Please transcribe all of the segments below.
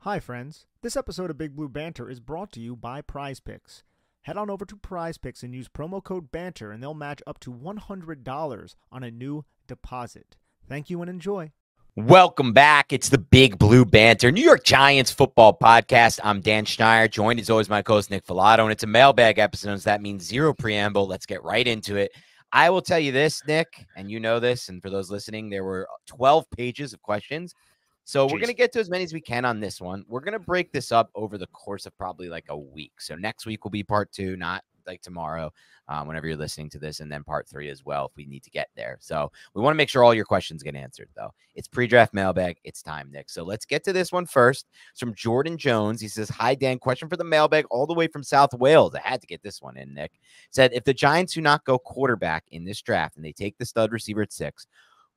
Hi, friends. This episode of Big Blue Banter is brought to you by Prize Picks. Head on over to Prize Picks and use promo code BANTER, and they'll match up to $100 on a new deposit. Thank you and enjoy. Welcome back. It's the Big Blue Banter, New York Giants football podcast. I'm Dan Schneier, joined as always my co-host Nick Filato, and it's a mailbag episode, so that means zero preamble. Let's get right into it. I will tell you this, Nick, and you know this, and for those listening, there were 12 pages of questions. So we're going to get to as many as we can on this one. We're going to break this up over the course of probably like a week. So next week will be part 2, not like tomorrow, whenever you're listening to this, and then part 3 as well if we need to get there. So we want to make sure all your questions get answered, though. It's pre-draft mailbag. It's time, Nick. So let's get to this one first. It's from Jordan Jones. He says, "Hi, Dan. Question for the mailbag all the way from South Wales." I had to get this one in, Nick. Said, if the Giants do not go quarterback in this draft and they take the stud receiver at 6,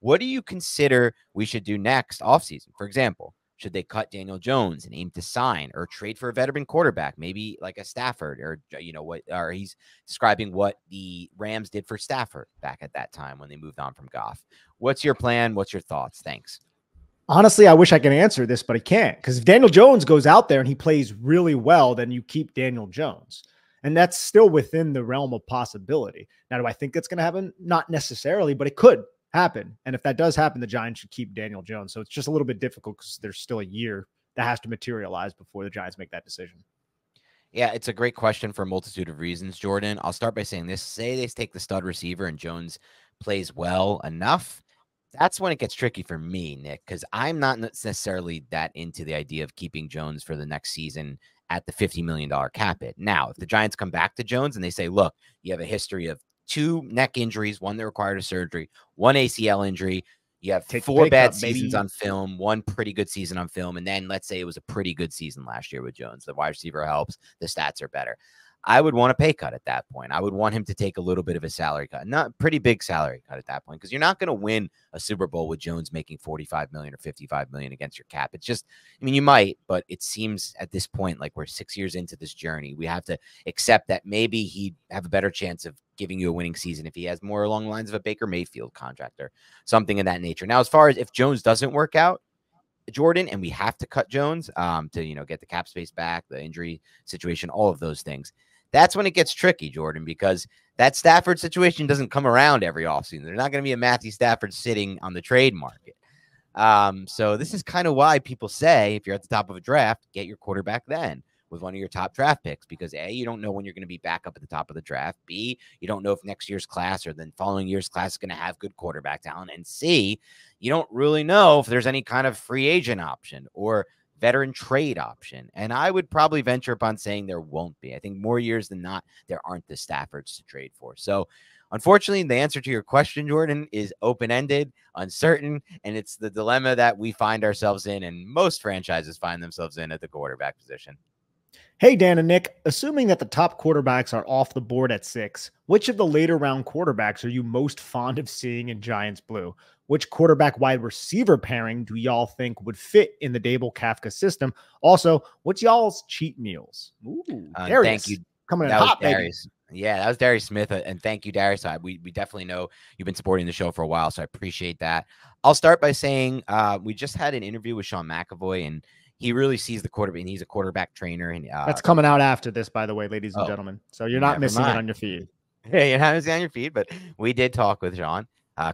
what do you consider we should do next offseason? For example, should they cut Daniel Jones and aim to sign or trade for a veteran quarterback, maybe like a Stafford, or or he's describing what the Rams did for Stafford back at that time when they moved on from Goff. What's your plan? What's your thoughts? Thanks. Honestly, I wish I could answer this, but I can't, because if Daniel Jones goes out there and he plays really well, then you keep Daniel Jones. And that's still within the realm of possibility. Now, do I think that's going to happen? Not necessarily, but it could happen. And if that does happen, the Giants should keep Daniel Jones. So it's just a little bit difficult because there's still a year that has to materialize before the Giants make that decision. Yeah, it's a great question for a multitude of reasons, Jordan. I'll start by saying this. Say they take the stud receiver and Jones plays well enough. That's when it gets tricky for me, Nick, because I'm not necessarily that into the idea of keeping Jones for the next season at the $50 million cap hit. Now, if the Giants come back to Jones and they say, look, you have a history of 2 neck injuries, 1 that required a surgery, 1 ACL injury. You have 4 bad seasons on film, 1 pretty good season on film. And then let's say it was a pretty good season last year with Jones. The wide receiver helps. The stats are better. I would want a pay cut at that point. I would want him to take a little bit of a salary cut, not pretty big salary cut at that point, because you're not going to win a Super Bowl with Jones making $45 million or $55 million against your cap. It's just, I mean, you might, but it seems at this point like we're 6 years into this journey. We have to accept that maybe he'd have a better chance of giving you a winning season if he has more along the lines of a Baker Mayfield contract or something of that nature. Now, as far as if Jones doesn't work out, Jordan, and we have to cut Jones to get the cap space back, the injury situation, all of those things. That's when it gets tricky, Jordan, because that Stafford situation doesn't come around every offseason. There's not going to be a Matthew Stafford sitting on the trade market. So this is kind of why people say if you're at the top of a draft, get your quarterback then with one of your top draft picks, because A, you don't know when you're going to be back up at the top of the draft. B, you don't know if next year's class or then following year's class is going to have good quarterback talent. And C, you don't really know if there's any kind of free agent option or veteran trade option. And I would probably venture upon saying there won't be. I think more years than not, there aren't the Staffords to trade for. So unfortunately, the answer to your question, Jordan, is open-ended, uncertain, and it's the dilemma that we find ourselves in and most franchises find themselves in at the quarterback position. Hey, Dan and Nick, assuming that the top quarterbacks are off the board at 6, which of the later round quarterbacks are you most fond of seeing in Giants blue? Which quarterback wide receiver pairing do y'all think would fit in the Daboll Kafka system? Also, what's y'all's cheat meals? Ooh, thank you. Coming in hot, Darius. Baby. Yeah, that was Darius Smith. And thank you, Darius. We definitely know you've been supporting the show for a while, so I appreciate that. I'll start by saying we just had an interview with Sean McAvoy, and he really sees the quarterback, and he's a quarterback trainer. And that's coming out after this, by the way, ladies and gentlemen. So you're not missing it on your feed. Yeah, you're not missing it on your feed, but we did talk with Sean,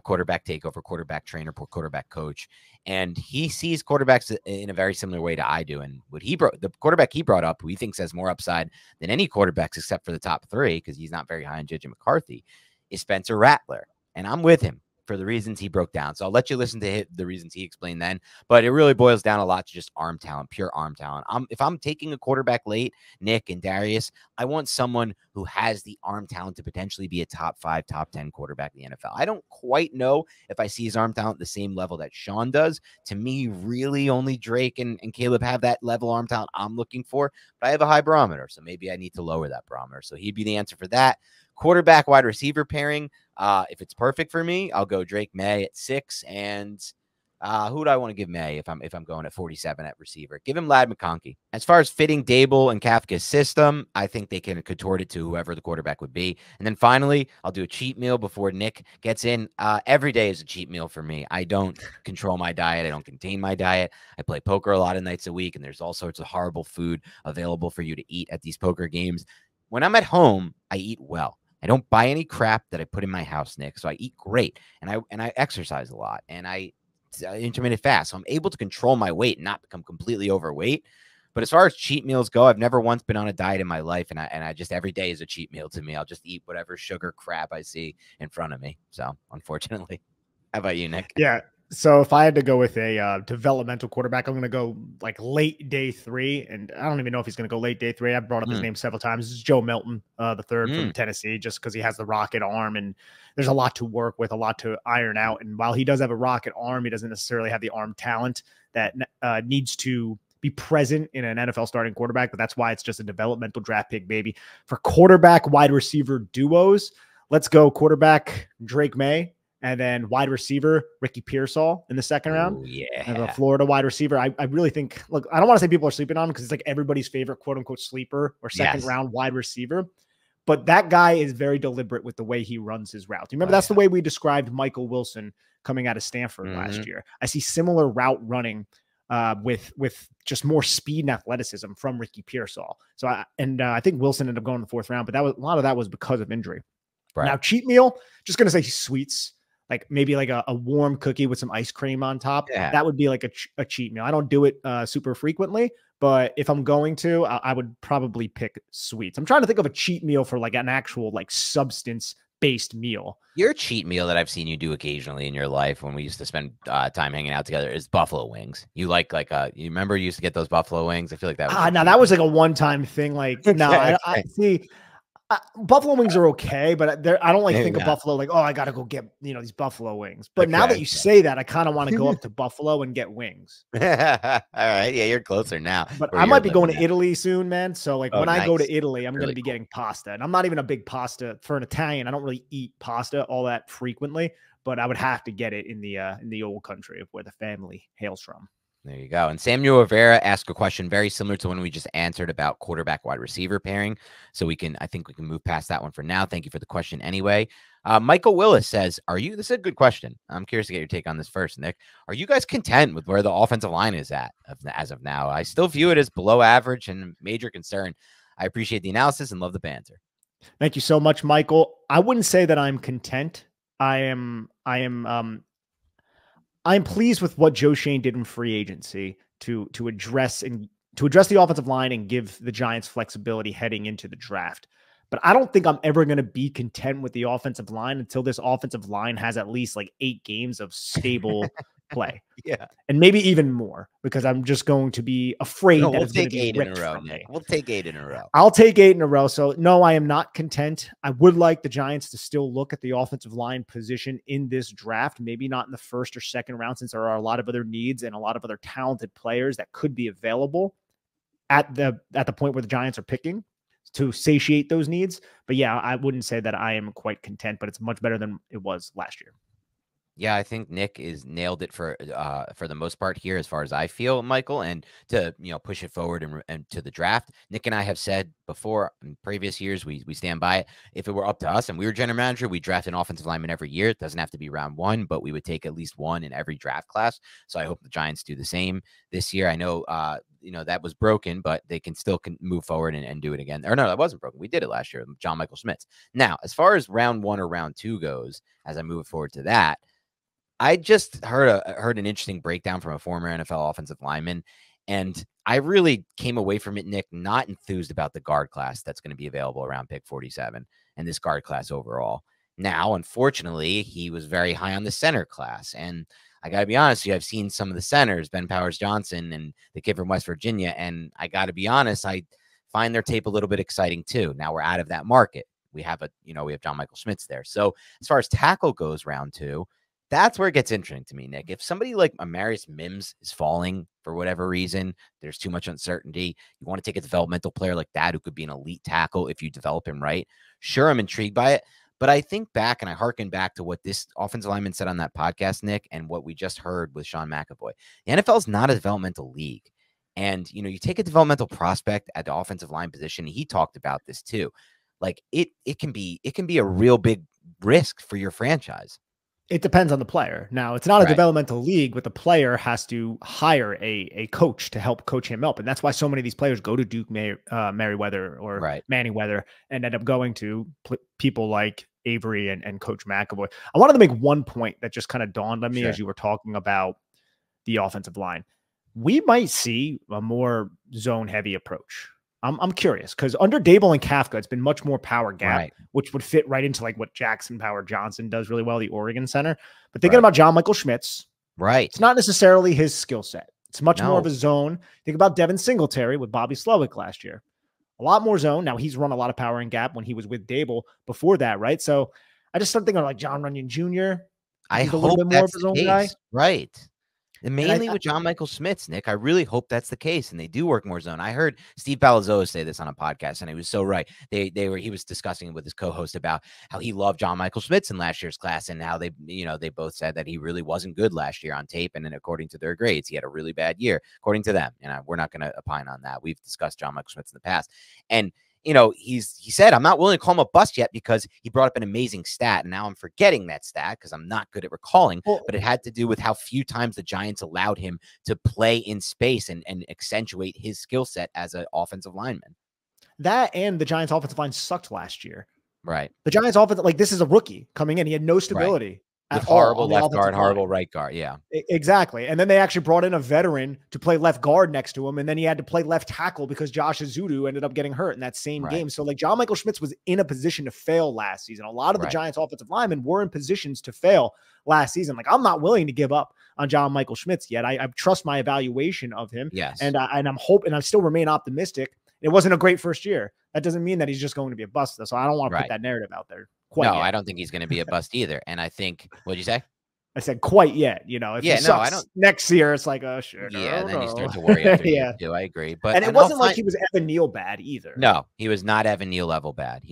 quarterback takeover, quarterback trainer, quarterback coach, and he sees quarterbacks in a very similar way to I do. And what the quarterback he brought up, who he thinks has more upside than any quarterbacks except for the top 3, because he's not very high on JJ McCarthy, is Spencer Rattler. And I'm with him for the reasons he broke down. So I'll let you listen to the reasons he explained then, but it really boils down a lot to just arm talent, pure arm talent. If I'm taking a quarterback late, Nick and Darius, I want someone who has the arm talent to potentially be a top 5, top 10 quarterback in the NFL. I don't quite know if I see his arm talent at the same level that Sean does. To me, really only Drake and Caleb have that level arm talent I'm looking for, but I have a high barometer, so maybe I need to lower that barometer. So he'd be the answer for that. Quarterback wide receiver pairing. If it's perfect for me, I'll go Drake May at 6 and Who do I want to give May if I'm going at 47 at receiver? Give him Lad McConkey. As far as fitting Daboll and Kafka's system, I think they can contort it to whoever the quarterback would be. And then finally, I'll do a cheat meal before Nick gets in. Every day is a cheat meal for me. I don't control my diet. I don't contain my diet. I play poker a lot of nights a week, and there's all sorts of horrible food available for you to eat at these poker games. When I'm at home, I eat well. I don't buy any crap that I put in my house, Nick. So I eat great, and I exercise a lot, and I intermittent fast. So I'm able to control my weight and not become completely overweight. But as far as cheat meals go, I've never once been on a diet in my life. And I just every day is a cheat meal to me. I'll just eat whatever sugar crap I see in front of me. So unfortunately, how about you, Nick? Yeah. So if I had to go with a developmental quarterback, I'm going to go like late day 3. And I don't even know if he's going to go late day 3. I've brought up his name several times. This is Joe Milton, the third from Tennessee, just because he has the rocket arm and there's a lot to work with, a lot to iron out. And while he does have a rocket arm, he doesn't necessarily have the arm talent that needs to be present in an NFL starting quarterback. But that's why it's just a developmental draft pick, baby. For quarterback wide receiver duos, let's go quarterback Drake May. And then wide receiver, Ricky Pearsall in the second round. Ooh, yeah. And the Florida wide receiver. I really think, look, I don't want to say people are sleeping on him because it's like everybody's favorite quote unquote sleeper or second round wide receiver. But that guy is very deliberate with the way he runs his route. You remember that's the way we described Michael Wilson coming out of Stanford last year. I see similar route running with just more speed and athleticism from Ricky Pearsall. So I think Wilson ended up going in the 4th round, but that was a lot of that was because of injury. Right. Now, cheat meal, just going to say sweets. Like maybe like a warm cookie with some ice cream on top. Yeah. That would be like a cheat meal. I don't do it super frequently, but if I'm going to, I would probably pick sweets. I'm trying to think of a cheat meal for like an actual like substance-based meal. Your cheat meal that I've seen you do occasionally in your life when we used to spend time hanging out together is buffalo wings. You like you remember you used to get those buffalo wings? I feel like that was no, that was like a one-time thing. Like no, I see. Buffalo wings are okay, but I don't like think of Buffalo like, oh, I got to go get, these Buffalo wings. But now that you say that, I kind of want to go up to Buffalo and get wings. All right. Yeah, you're closer now. But I might be going to Italy soon, man. So like when I go to Italy, I'm going to be getting pasta. And I'm not even a big pasta for an Italian. I don't really eat pasta all that frequently, but I would have to get it in the old country of where the family hails from. There you go. And Samuel Rivera asked a question very similar to one we just answered about quarterback wide receiver pairing. So I think we can move past that one for now. Thank you for the question anyway. Michael Willis says, this is a good question. I'm curious to get your take on this first, Nick. Are you guys content with where the offensive line is at as of now? I still view it as below average and major concern. I appreciate the analysis and love the banter. Thank you so much, Michael. I wouldn't say that I'm content. I'm pleased with what Joe Schoen did in free agency to address the offensive line and give the Giants flexibility heading into the draft. But I don't think I'm ever going to be content with the offensive line until this offensive line has at least like 8 games of stable play. Yeah. And maybe even more, because I'm just going to be afraid that it's going to be 8 in a row. We'll take 8 in a row. I'll take 8 in a row. So no, I am not content. I would like the Giants to still look at the offensive line position in this draft, maybe not in the 1st or 2nd round, since there are a lot of other needs and a lot of other talented players that could be available at the point where the Giants are picking to satiate those needs. But yeah, I wouldn't say that I am quite content, but it's much better than it was last year. Yeah, I think Nick is nailed it for the most part here, as far as I feel, Michael. And to push it forward and to the draft, Nick and I have said before in previous years, we stand by it. If it were up to us and we were general manager, we draft an offensive lineman every year. It doesn't have to be round 1, but we would take at least one in every draft class. So I hope the Giants do the same this year. I know that was broken, but they can still move forward and do it again. Or no, that wasn't broken. We did it last year with John Michael Schmitz. Now, as far as round 1 or round 2 goes, as I move forward to that, I just heard an interesting breakdown from a former NFL offensive lineman, and I really came away from it, Nick, not enthused about the guard class that's going to be available around pick 47 and this guard class overall. Now, unfortunately, he was very high on the center class, and I got to be honest with you, I've seen some of the centers, Ben Powers Johnson and the kid from West Virginia, and I got to be honest, I find their tape a little bit exciting too. Now we're out of that market. We have John Michael Schmitz there. So as far as tackle goes, round 2, that's where it gets interesting to me, Nick. If somebody like Amarius Mims is falling for whatever reason, there's too much uncertainty. You want to take a developmental player like that who could be an elite tackle if you develop him right. Sure, I'm intrigued by it, But I think back and I hearken back to what this offensive lineman said on that podcast, Nick, and what we just heard with Sean McAvoy. The NFL is not a developmental league. And, you know, you take a developmental prospect at the offensive line position. He talked about this too. Like it can be a real big risk for your franchise. It depends on the player. Now, it's not a developmental league, but the player has to hire a coach to help coach him up. And that's why so many of these players go to Duke Merriweather or Manyweather and end up going to people like Avery and Coach McAvoy. I wanted to make one point that just kind of dawned on me as you were talking about the offensive line. We might see a more zone-heavy approach. I'm curious because under Daboll and Kafka, it's been much more power gap, which would fit right into like what Jackson Power Johnson does really well, the Oregon center. But thinking about John Michael Schmitz, it's not necessarily his skill set. It's much more of a zone. Think about Devin Singletary with Bobby Slowick last year. A lot more zone. Now he's run a lot of power and gap when he was with Daboll before that, right? So I just started thinking like John Runyon Jr. I hope that's the case. Right. And mainly with John Michael Schmitz, Nick, I really hope that's the case. And they do work more zone. I heard Steve Palazzolo say this on a podcast, and he was so right. He was discussing with his co-host about how he loved John Michael Schmitz in last year's class and how they both said that he really wasn't good last year on tape. And then according to their grades, he had a really bad year, according to them. And we're not going to opine on that. We've discussed John Michael Schmitz in the past. And you know, he said, I'm not willing to call him a bust yet because he brought up an amazing stat. And now I'm forgetting that stat because I'm not good at recalling, but it had to do with how few times the Giants allowed him to play in space and accentuate his skill set as an offensive lineman. That and the Giants offensive line sucked last year. Right. The Giants offense, like this is a rookie coming in. He had no stability. With horrible left guard, horrible right guard. Yeah, exactly. And then they actually brought in a veteran to play left guard next to him. And then he had to play left tackle because Josh Azudu ended up getting hurt in that same game. So like John Michael Schmitz was in a position to fail last season. A lot of the Giants offensive linemen were in positions to fail last season. Like I'm not willing to give up on John Michael Schmitz yet. I trust my evaluation of him. Yes. And I'm hoping, I still remain optimistic. It wasn't a great first year. That doesn't mean that he's just going to be a bust though. So I don't want to put that narrative out there. I don't think he's going to be a bust either. And I think, what'd you say? I said quite yet, you know, if I don't. Next year, it's like, oh shit. Yeah, then you start to worry after year two. I agree. But it wasn't like he was Evan Neal bad either. No, he was not Evan Neal level bad.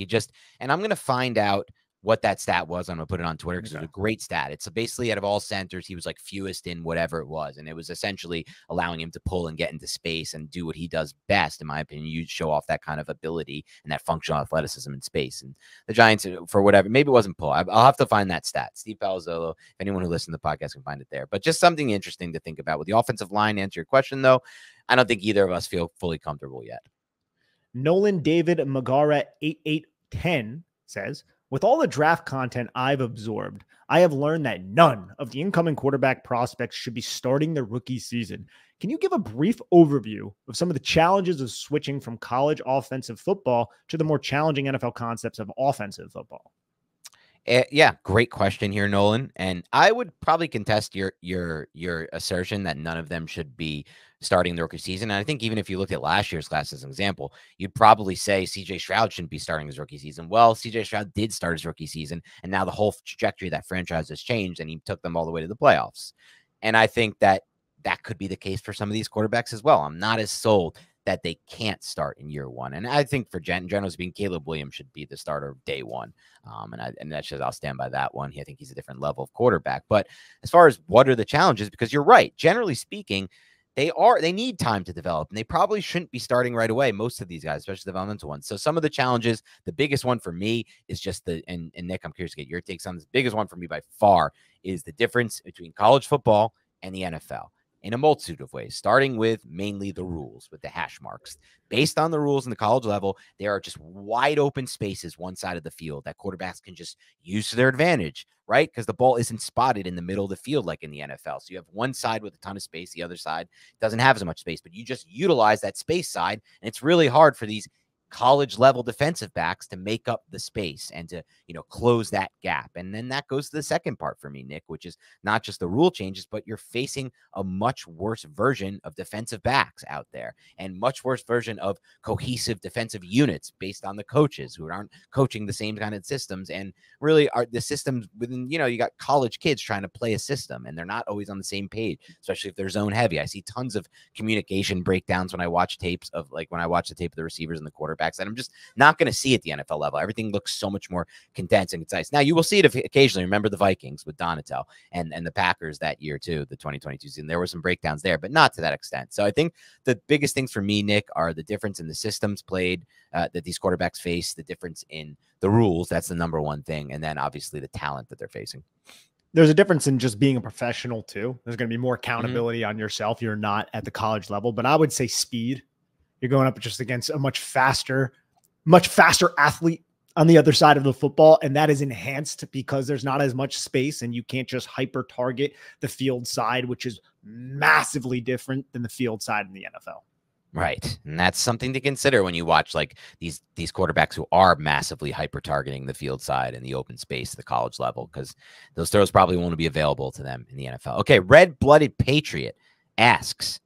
And I'm gonna find out what that stat was. I'm gonna put it on Twitter because it was a great stat. It's basically out of all centers, he was like fewest in whatever it was, and it was essentially allowing him to pull and get into space and do what he does best, in my opinion. You show off that kind of ability and that functional athleticism in space. And the Giants, for whatever, maybe it wasn't pull. I'll have to find that stat. Steve Palazzolo, if anyone who listens to the podcast can find it there. But just something interesting to think about with the offensive line. Answer your question though, I don't think either of us feel fully comfortable yet. Nolan David Magara 8810 says, with all the draft content I've absorbed, I have learned that none of the incoming quarterback prospects should be starting their rookie season. Can you give a brief overview of some of the challenges of switching from college offensive football to the more challenging NFL concepts of offensive football? Yeah, great question here, Nolan. And I would probably contest your assertion that none of them should be starting the rookie season. And I think even if you looked at last year's class as an example, you'd probably say CJ Stroud shouldn't be starting his rookie season. Well, CJ Stroud did start his rookie season, and now the whole trajectory of that franchise has changed, and he took them all the way to the playoffs. And I think that could be the case for some of these quarterbacks as well. I'm not as sold that they can't start in year one. And I think for generally speaking, Caleb Williams should be the starter day one. And that's just, I'll stand by that one. I think he's a different level of quarterback. But as far as what are the challenges, because you're right, generally speaking, they need time to develop, and they probably shouldn't be starting right away. Most of these guys, especially the developmental ones. So some of the challenges, the biggest one for me is just and Nick, I'm curious to get your takes on this. The biggest one for me by far is the difference between college football and the NFL. In a multitude of ways, starting with mainly the rules with the hash marks. Based on the rules in the college level, there are just wide open spaces one side of the field that quarterbacks can just use to their advantage, right? Because the ball isn't spotted in the middle of the field like in the NFL. So you have one side with a ton of space, the other side doesn't have as much space, but you just utilize that space side, and it's really hard for these college level defensive backs to make up the space and to, close that gap. And then that goes to the second part for me, Nick, which is not just the rule changes, but you're facing a much worse version of defensive backs out there and much worse version of cohesive defensive units based on the coaches who aren't coaching the same kind of systems, and really are the systems within, you got college kids trying to play a system and they're not always on the same page, especially if they're zone heavy. I see tons of communication breakdowns when I watch tapes of the tape of the receivers and the quarterbacks. quarterbacks that I'm just not going to see at the NFL level. Everything looks so much more condensed and concise. Now, you will see it occasionally. Remember the Vikings with Donatel and the Packers that year, too, the 2022 season. There were some breakdowns there, but not to that extent. So I think the biggest things for me, Nick, are the difference in the systems played that these quarterbacks face, the difference in the rules. That's the number one thing. And then obviously the talent that they're facing. There's a difference in just being a professional too. There's going to be more accountability on yourself. You're not at the college level, but I would say speed. You're going up just against a much faster athlete on the other side of the football. And that is enhanced because there's not as much space and you can't just hyper target the field side, which is massively different than the field side in the NFL. Right. And that's something to consider when you watch like these quarterbacks who are massively hyper targeting the field side and the open space at the college level, because those throws probably won't be available to them in the NFL. Okay. Red-blooded Patriot asks,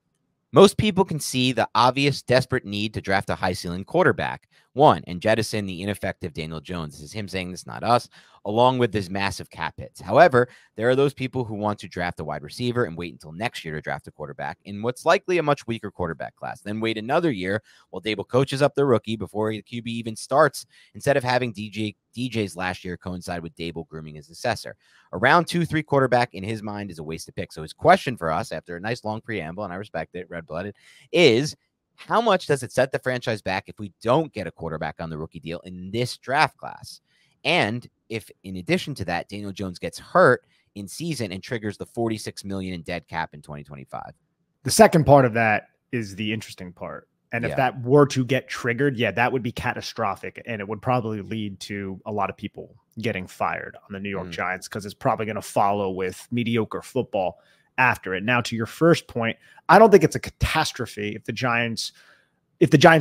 most people can see the obvious desperate need to draft a high ceiling quarterback, one, and jettison the ineffective Daniel Jones. This is him saying this, not us, along with this massive cap hits. However, there are those people who want to draft a wide receiver and wait until next year to draft a quarterback in what's likely a much weaker quarterback class. Then wait another year while Daboll coaches up the rookie before the QB even starts, instead of having DJ's last year coincide with Daboll grooming his successor. A round 2-3 quarterback in his mind is a waste of pick. So his question for us, after a nice long preamble, and I respect it, red-blooded, is how much does it set the franchise back if we don't get a quarterback on the rookie deal in this draft class? And if, in addition to that, Daniel Jones gets hurt in season and triggers the $46 million in dead cap in 2025. The second part of that is the interesting part. And if that were to get triggered, that would be catastrophic. And it would probably lead to a lot of people getting fired on the New York Giants, because it's probably going to follow with mediocre football after it. Now, to your first point, I don't think it's a catastrophe if the Giants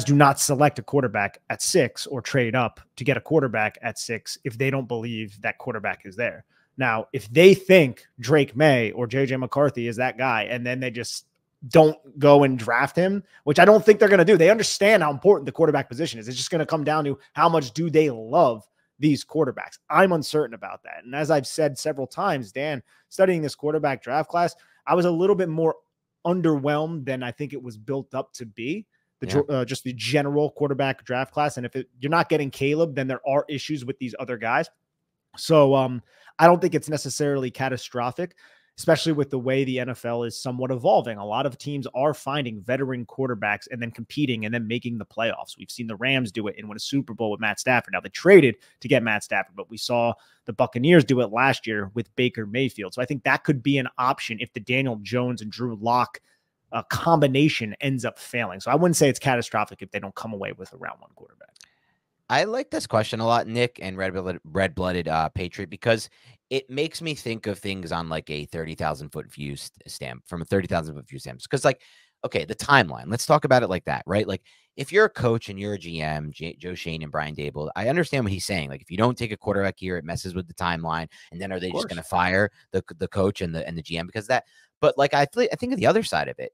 do not select a quarterback at 6 or trade up to get a quarterback at 6 if they don't believe that quarterback is there. Now, if they think Drake May or JJ McCarthy is that guy, and then they just don't go and draft him, which I don't think they're going to do. They understand how important the quarterback position is. It's just going to come down to how much do they love these quarterbacks. I'm uncertain about that. And as I've said several times, Dan, studying this quarterback draft class, I was a little bit more underwhelmed than I think it was built up to be. Just the general quarterback draft class. And if you're not getting Caleb, then there are issues with these other guys. So I don't think it's necessarily catastrophic, especially with the way the NFL is somewhat evolving. A lot of teams are finding veteran quarterbacks and then competing and then making the playoffs. We've seen the Rams do it and win a Super Bowl with Matt Stafford. Now, they traded to get Matt Stafford, but we saw the Buccaneers do it last year with Baker Mayfield. So I think that could be an option if the Daniel Jones and Drew Lock combination ends up failing. So I wouldn't say it's catastrophic if they don't come away with a round 1 quarterback. I like this question a lot, Nick, and red-blooded Patriot, because it makes me think of things on like a 30,000-foot view stamp, from a 30,000-foot view stamp. Because like, okay, the timeline, let's talk about it like that, right? Like if you're a coach and you're a GM, Joe Schoen and Brian Daboll, I understand what he's saying. Like if you don't take a quarterback here, it messes with the timeline. And then are they just going to fire the coach and the GM because of that? But like, I think of the other side of it.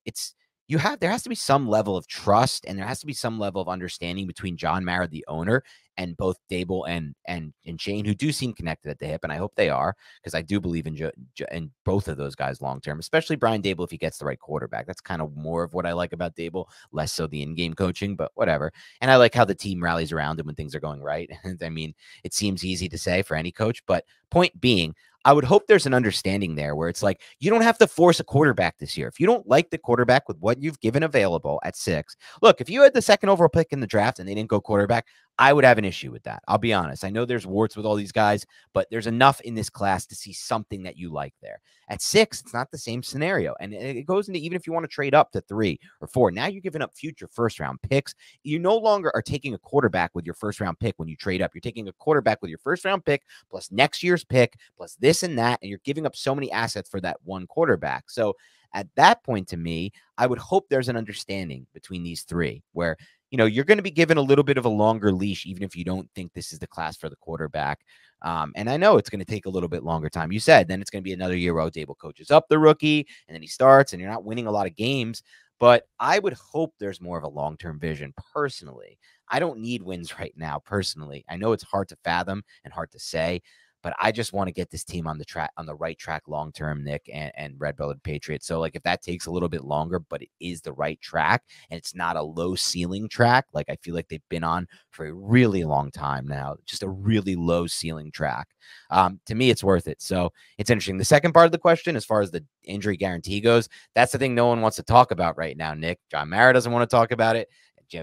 There has to be some level of trust, and there has to be some level of understanding between John Mara, the owner, and both Daboll and Shane, who do seem connected at the hip, and I hope they are, because I do believe in both of those guys long term, especially Brian Daboll if he gets the right quarterback. That's kind of more of what I like about Daboll, less so the in-game coaching, but whatever. And I like how the team rallies around him when things are going right. I mean, it seems easy to say for any coach, but point being, I would hope there's an understanding there where it's like, you don't have to force a quarterback this year. If you don't like the quarterback with what you've given available at 6, look, if you had the 2nd overall pick in the draft and they didn't go quarterback, I would have an issue with that. I'll be honest. I know there's warts with all these guys, but there's enough in this class to see something that you like there. At 6, it's not the same scenario. And it goes into, even if you want to trade up to 3 or 4, now you're giving up future first-round picks. You no longer are taking a quarterback with your first-round pick when you trade up. You're taking a quarterback with your first-round pick plus next year's pick plus this and that, and you're giving up so many assets for that one quarterback. So at that point, to me, I would hope there's an understanding between these 3 where, you're going to be given a little bit of a longer leash, even if you don't think this is the class for the quarterback. And I know it's going to take a little bit longer time. You said then it's going to be another year where Daboll coaches up the rookie and then he starts and you're not winning a lot of games. But I would hope there's more of a long-term vision personally. I don't need wins right now personally. I know it's hard to fathom and hard to say, but I just want to get this team on the right track long term, Nick, and Red Blooded Patriots. So like if that takes a little bit longer, but it is the right track and it's not a low ceiling track, like I feel like they've been on for a really long time now, just a really low ceiling track. To me, it's worth it. So it's interesting. The second part of the question, as far as the injury guarantee goes, that's the thing no one wants to talk about right now, Nick. John Mara doesn't want to talk about it.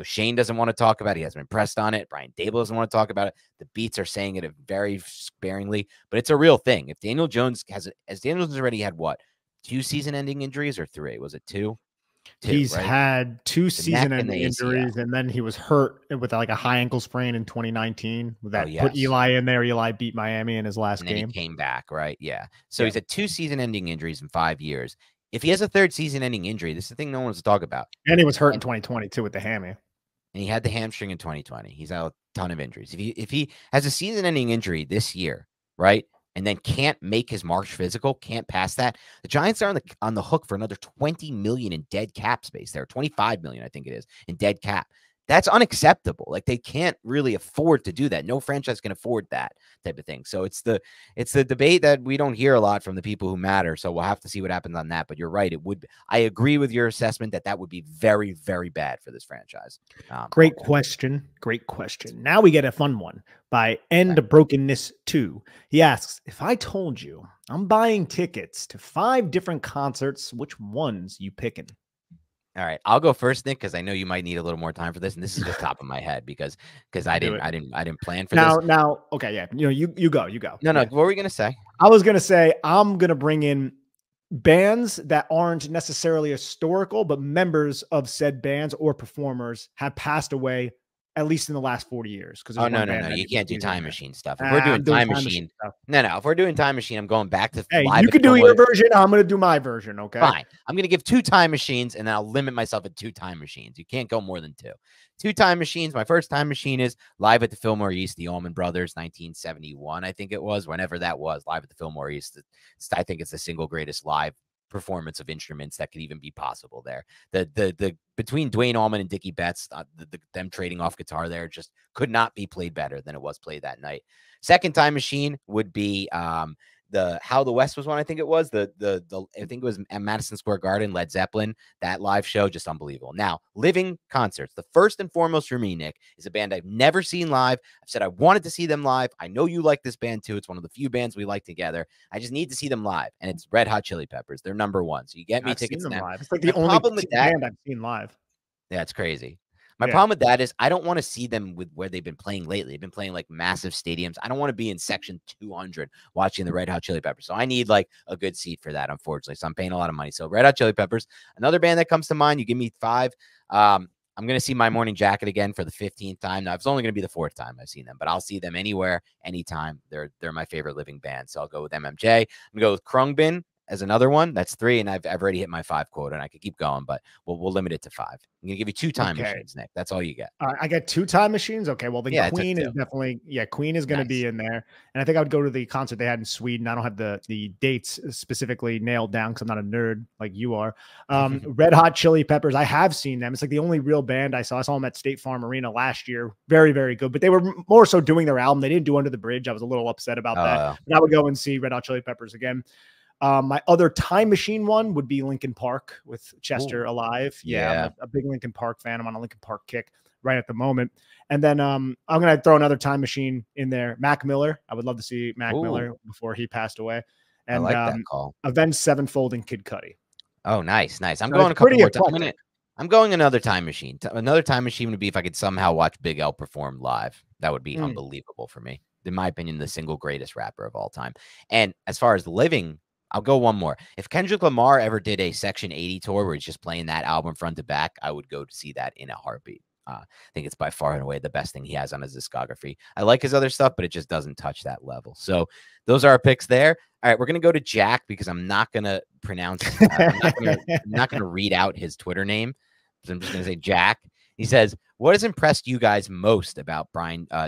Schoen doesn't want to talk about it. He hasn't been pressed on it. Brian Daboll doesn't want to talk about it. The beats are saying it very sparingly, but it's a real thing. If Daniel Jones Daniel Jones already had what, 2 season-ending injuries or 3? Was it 2? He's right? had 2 season-ending injuries, and then he was hurt with like a high ankle sprain in 2019. That put Eli in there. Eli beat Miami in his last game. He came back, right? Yeah. So he's had 2 season-ending injuries in 5 years. If he has a 3rd season-ending injury, this is the thing no one wants to talk about. And he was hurt in 2022 with the hammy. And he had the hamstring in 2020. He's had a ton of injuries. If he has a season-ending injury this year, right, and then can't make his March physical, can't pass that, the Giants are on the hook for another $20 million in dead cap space there, $25 million, I think it is, in dead cap. That's unacceptable. Like they can't really afford to do that. No franchise can afford that type of thing. So it's the debate that we don't hear a lot from the people who matter. So we'll have to see what happens on that. But you're right. I agree with your assessment that would be very, very bad for this franchise. Great question. Great question. Now we get a fun one by End Brokenness 2. He asks, if I told you I'm buying tickets to 5 different concerts, which ones you picking? All right, I'll go first, Nick, because I know you might need a little more time for this, and this is just top of my head because I didn't plan for this. Now, okay, yeah, you go. No, what were we gonna say? I was gonna say I'm gonna bring in bands that aren't necessarily historical, but members of said bands or performers have passed away at least in the last 40 years. Oh, no. You can't do time machine stuff. If we're doing time machine, if we're doing time machine, I'm going back to live. You can do your version. I'm going to do my version. Okay. Fine. I'm going to give 2 time machines and then I'll limit myself at 2 time machines. You can't go more than 2. 2 time machines. My first time machine is live at the Fillmore East, the Allman Brothers, 1971. I think it was, whenever that was, live at the Fillmore East. I think it's the single greatest live performance of instruments that could even be possible there. The between Dwayne Allman and Dickie Betts, them trading off guitar there just could not be played better than it was played that night. Second time machine would be the How the West was one. I think it was I think it was at Madison Square Garden, Led Zeppelin. That live show, just unbelievable. Now, living concerts. The first and foremost for me, Nick, is a band I've never seen live. I've said I wanted to see them live. I know you like this band too. It's one of the few bands we like together. I just need to see them live, and it's Red Hot Chili Peppers. They're number 1. So you get me tickets now. Live. It's like the only band I've seen live. Yeah, it's crazy. My problem with that is I don't want to see them with where they've been playing lately. They've been playing like massive stadiums. I don't want to be in section 200 watching the Red Hot Chili Peppers. So I need like a good seat for that, unfortunately. So I'm paying a lot of money. So Red Hot Chili Peppers, another band that comes to mind. You give me 5. I'm going to see My Morning Jacket again for the 15th time. Now, it's only going to be the 4th time I've seen them, but I'll see them anywhere, anytime. They're my favorite living band. So I'll go with MMJ. I'm going to go with Krungbin as another one. That's 3, and I've already hit my 5 quota, and I could keep going, but we'll limit it to 5. I'm gonna give you 2 time machines, Nick. That's all you get. I get 2 time machines. Okay, well then Queen is definitely Queen is gonna be in there, and I think I would go to the concert they had in Sweden. I don't have the dates specifically nailed down because I'm not a nerd like you are. Red Hot Chili Peppers, I have seen them. It's like the only real band I saw. I saw them at State Farm Arena last year. Very, very good, but they were more so doing their album. They didn't do Under the Bridge. I was a little upset about that. But I would go and see Red Hot Chili Peppers again. My other time machine one would be Linkin Park with Chester alive. Yeah, I'm a big Linkin Park fan. I'm on a Linkin Park kick right at the moment. And then I'm going to throw another time machine in there. Mac Miller. I would love to see Mac Miller before he passed away. And I like that call. Avenged Sevenfold and Kid Cudi. Oh, nice. I'm going a couple more times. I'm going another time machine. Another time machine would be if I could somehow watch Big L perform live. That would be unbelievable for me. In my opinion, the single greatest rapper of all time. And as far as living, I'll go one more. If Kendrick Lamar ever did a Section 80 tour where he's just playing that album front to back, I would go to see that in a heartbeat. I think it's by far and away the best thing he has on his discography. I like his other stuff, but it just doesn't touch that level. So those are our picks there. All right, we're going to go to Jack because I'm not going to pronounce, I'm not going to read out his Twitter name. So I'm just going to say Jack. He says, what has impressed you guys most about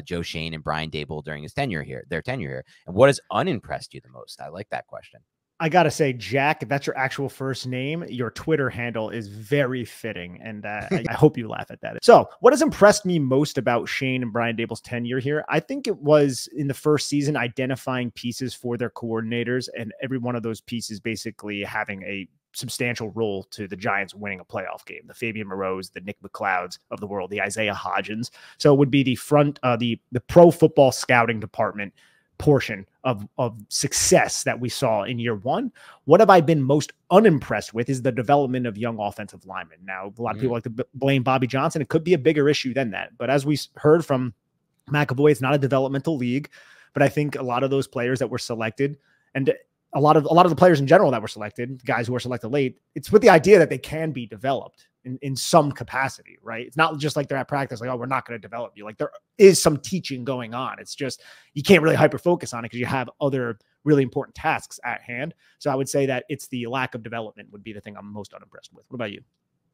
Joe Schoen and Brian Daboll during their tenure here? And what has unimpressed you the most? I like that question. I gotta say, Jack, if that's your actual first name, your Twitter handle is very fitting, and I hope you laugh at that. So, what has impressed me most about Schoen and Brian Daboll's tenure here? I think it was in the first season identifying pieces for their coordinators, and every one of those pieces basically having a substantial role to the Giants winning a playoff game. The Fabian Moreaus, the Nick McLeods of the world, the Isaiah Hodgins. So it would be the pro football scouting department portion of success that we saw in year one. What have I been most unimpressed with is the development of young offensive linemen. Now, a lot of people like to blame Bobby Johnson. It could be a bigger issue than that. But as we heard from McAvoy, it's not a developmental league. But I think a lot of those players that were selected, and a lot of the players in general that were selected, guys who were selected late, it's with the idea that they can be developed in some capacity, right? It's not just like they're at practice, like, oh, we're not going to develop you. Like, there is some teaching going on. It's just, you can't really hyper focus on it because you have other really important tasks at hand. So I would say that it's the lack of development would be the thing I'm most unimpressed with. What about you?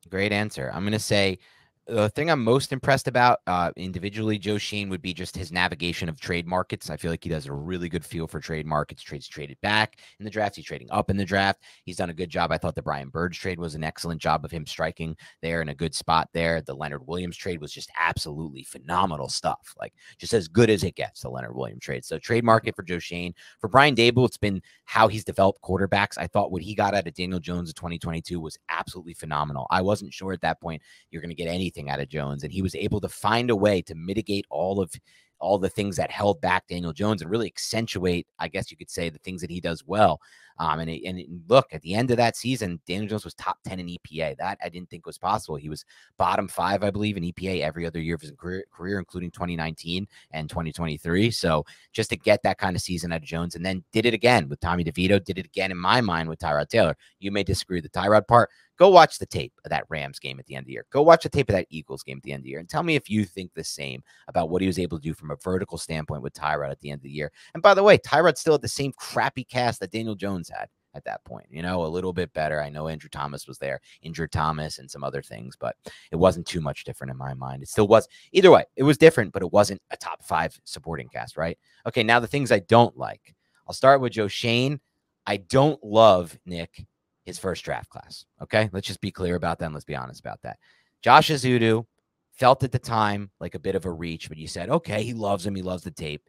Great answer. I'm going to say the thing I'm most impressed about individually, Joe Schoen, would be just his navigation of trade markets. I feel like he does a really good feel for trade markets. Trades traded back in the draft. He's trading up in the draft. He's done a good job. I thought the Brian Burge trade was an excellent job of him striking there in a good spot there. The Leonard Williams trade was just absolutely phenomenal stuff. Like, just as good as it gets, the Leonard Williams trade. So trade market for Joe Schoen. For Brian Daboll, it's been how he's developed quarterbacks. I thought what he got out of Daniel Jones in 2022 was absolutely phenomenal. I wasn't sure at that point you're going to get anything out of Jones, and he was able to find a way to mitigate all the things that held back Daniel Jones and really accentuate, I guess you could say, the things that he does well. Look, at the end of that season, Daniel Jones was top 10 in EPA. That I didn't think was possible. He was bottom 5, I believe, in EPA every other year of his career, including 2019 and 2023. So just to get that kind of season out of Jones, and then did it again with Tommy DeVito, did it again in my mind with Tyrod Taylor. You may disagree with the Tyrod part. Go watch the tape of that Rams game at the end of the year. Go watch the tape of that Eagles game at the end of the year and tell me if you think the same about what he was able to do from a vertical standpoint with Tyrod at the end of the year. And by the way, Tyrod still had the same crappy cast that Daniel Jones had at that point, a little bit better. I know Andrew Thomas was there, injured Thomas and some other things, but it wasn't too much different in my mind. It still was. Either way, it was different, but it wasn't a top 5 supporting cast, right? Okay, now the things I don't like. I'll start with Joe Schoen. I don't love, Nick, his first draft class. Okay, let's just be clear about that. And let's be honest about that. Josh Azudu felt at the time like a bit of a reach, but you said, okay, he loves him. He loves the tape.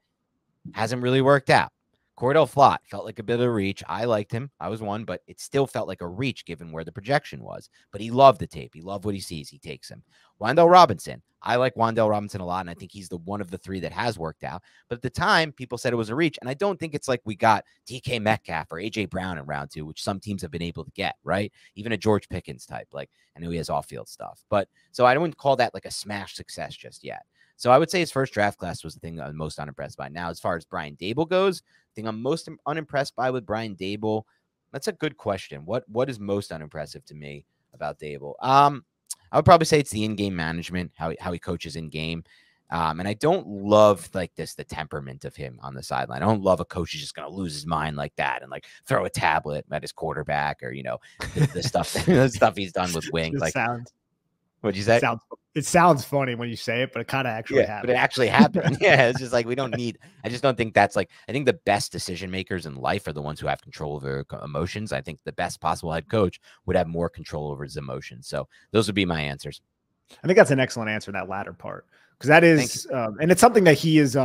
Hasn't really worked out. Cordell Flott felt like a bit of a reach. I liked him. I was one, but it still felt like a reach given where the projection was. But he loved the tape. He loved what he sees. He takes him. Wan'Dale Robinson. I like Wan'Dale Robinson a lot, and I think he's the one of the 3 that has worked out. But at the time, people said it was a reach, and I don't think it's like we got DK Metcalf or AJ Brown in round 2, which some teams have been able to get, right? Even a George Pickens type. Like, I know he has off-field stuff. But so I wouldn't call that like a smash success just yet. So I would say his first draft class was the thing that I'm most unimpressed by. Now, as far as Brian Daboll goes, the thing I'm most unimpressed by with Brian Daboll, that's a good question. What is most unimpressive to me about Daboll? I would probably say it's the in-game management, how he coaches in-game. And I don't love the temperament of him on the sideline. I don't love a coach who's just going to lose his mind like that and like throw a tablet at his quarterback or, the stuff, the stuff he's done with Wink. Like, what'd you say? It sounds funny when you say it, but it kind of actually happened. But it actually happened. Yeah, it's just like I just don't think that's like, I think the best decision makers in life are the ones who have control over emotions. I think the best possible head coach would have more control over his emotions. So those would be my answers. I think that's an excellent answer, that latter part, because that is, and it's something that he's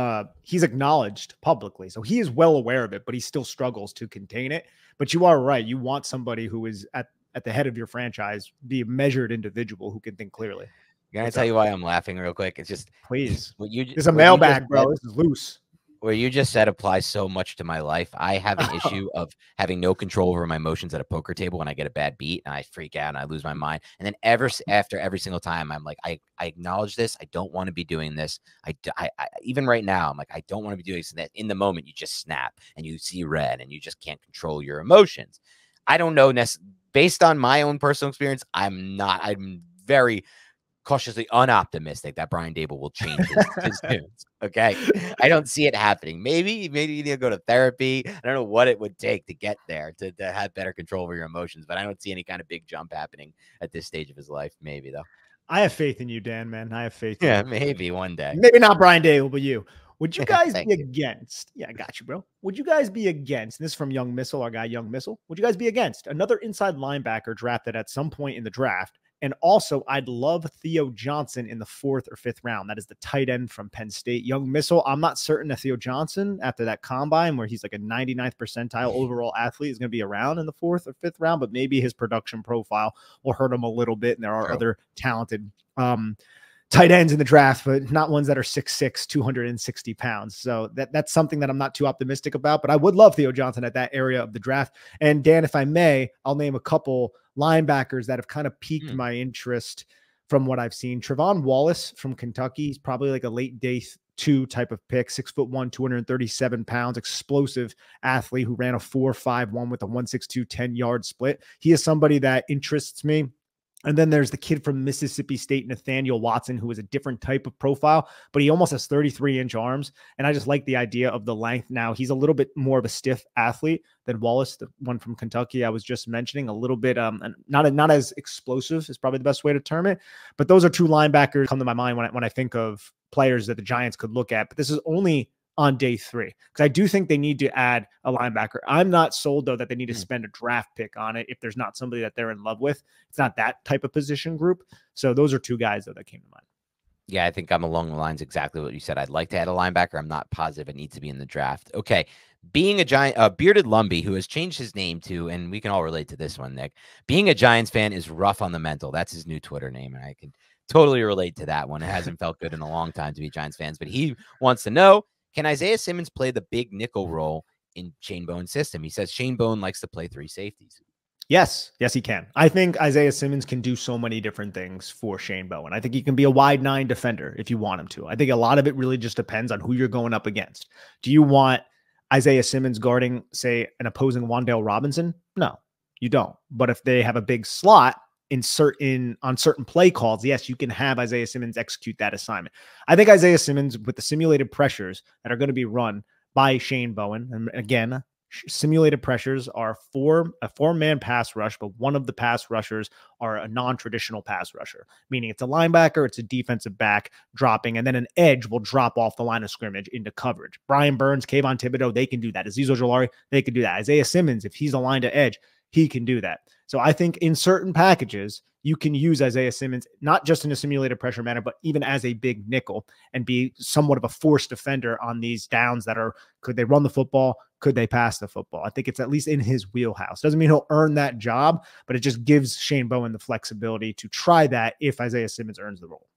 acknowledged publicly. So he is well aware of it, but he still struggles to contain it. But you are right. You want somebody who is at the head of your franchise, be a measured individual who can think clearly. Can I tell you why I'm laughing real quick? It's just, please. It's a mailbag, bro. This is loose. Where you just said applies so much to my life. I have an issue of having no control over my emotions at a poker table when I get a bad beat and I freak out and I lose my mind. And then after every single time, I'm like, I acknowledge this. I don't want to be doing this. I even right now, I'm like, I don't want to be doing this. And that in the moment, you just snap and you see red and you just can't control your emotions. I don't know. Based on my own personal experience, I'm very cautiously unoptimistic that Brian Daboll will change his tunes. Okay. I don't see it happening. Maybe you need to go to therapy. I don't know what it would take to get there to have better control over your emotions, but I don't see any kind of big jump happening at this stage of his life. Maybe though. I have faith in you, Dan, man. I have faith. Yeah, maybe one day. Maybe not Brian Daboll, but you. Would you guys Thank be you. against? Yeah, I got you, bro. Would you guys be against? And this is from Young Missile, our guy Young Missile. Would you guys be against another inside linebacker drafted at some point in the draft? And also, I'd love Theo Johnson in the 4th or 5th round. That is the tight end from Penn State. Young Missile, I'm not certain that Theo Johnson, after that combine where he's like a 99th percentile overall athlete, is going to be around in the 4th or 5th round, but maybe his production profile will hurt him a little bit. And there are other talented tight ends in the draft, but not ones that are 6'6", 260 pounds. So that's something that I'm not too optimistic about, but I would love Theo Johnson at that area of the draft. And Dan, if I may, I'll name a couple linebackers that have kind of piqued my interest from what I've seen. Trevon Wallace from Kentucky. He's probably like a late day 2 type of pick, 6'1", 237 pounds, explosive athlete who ran a 4.51 with a 1.62 10-yard split. He is somebody that interests me. And then there's the kid from Mississippi State, Nathaniel Watson, who is a different type of profile, but he almost has 33-inch arms. And I just like the idea of the length. Now, he's a little bit more of a stiff athlete than Wallace, the one from Kentucky I was just mentioning, a little bit not as explosive is probably the best way to term it. But those are 2 linebackers come to my mind when I think of players that the Giants could look at. But this is only on day 3, because I do think they need to add a linebacker. I'm not sold, though, that they need to spend a draft pick on it if there's not somebody that they're in love with. It's not that type of position group. So those are 2 guys, though, that came to mind. Yeah, I think I'm along the lines exactly what you said. I'd like to add a linebacker. I'm not positive it needs to be in the draft. Okay, being a Giant, Bearded Lumbee, who has changed his name to, and we can all relate to this one, Nick. Being a Giants fan is rough on the mental. That's his new Twitter name, and I can totally relate to that one. It hasn't felt good in a long time to be Giants fans, but he wants to know, can Isaiah Simmons play the big nickel role in Shane Bowen's system? He says Shane Bowen likes to play 3 safeties. Yes, he can. I think Isaiah Simmons can do so many different things for Shane Bowen. I think he can be a wide 9 defender if you want him to. I think a lot of it really just depends on who you're going up against. Do you want Isaiah Simmons guarding, say, an opposing Wan'Dale Robinson? No, you don't. But if they have a big slot on certain play calls, yes, you can have Isaiah Simmons execute that assignment. I think Isaiah Simmons, with the simulated pressures that are going to be run by Shane Bowen, and again, simulated pressures are a 4-man pass rush, but one of the pass rushers are a non-traditional pass rusher, meaning it's a linebacker, it's a defensive back dropping, and then an edge will drop off the line of scrimmage into coverage. Brian Burns, Kayvon Thibodeau, they can do that. Azeez Ojulari, they can do that. Isaiah Simmons, if he's aligned to edge, he can do that. So I think in certain packages, you can use Isaiah Simmons, not just in a simulated pressure manner, but even as a big nickel and be somewhat of a forced defender on these downs that are, could they run the football? Could they pass the football? I think it's at least in his wheelhouse. Doesn't mean he'll earn that job, but it just gives Shane Bowen the flexibility to try that if Isaiah Simmons earns the role.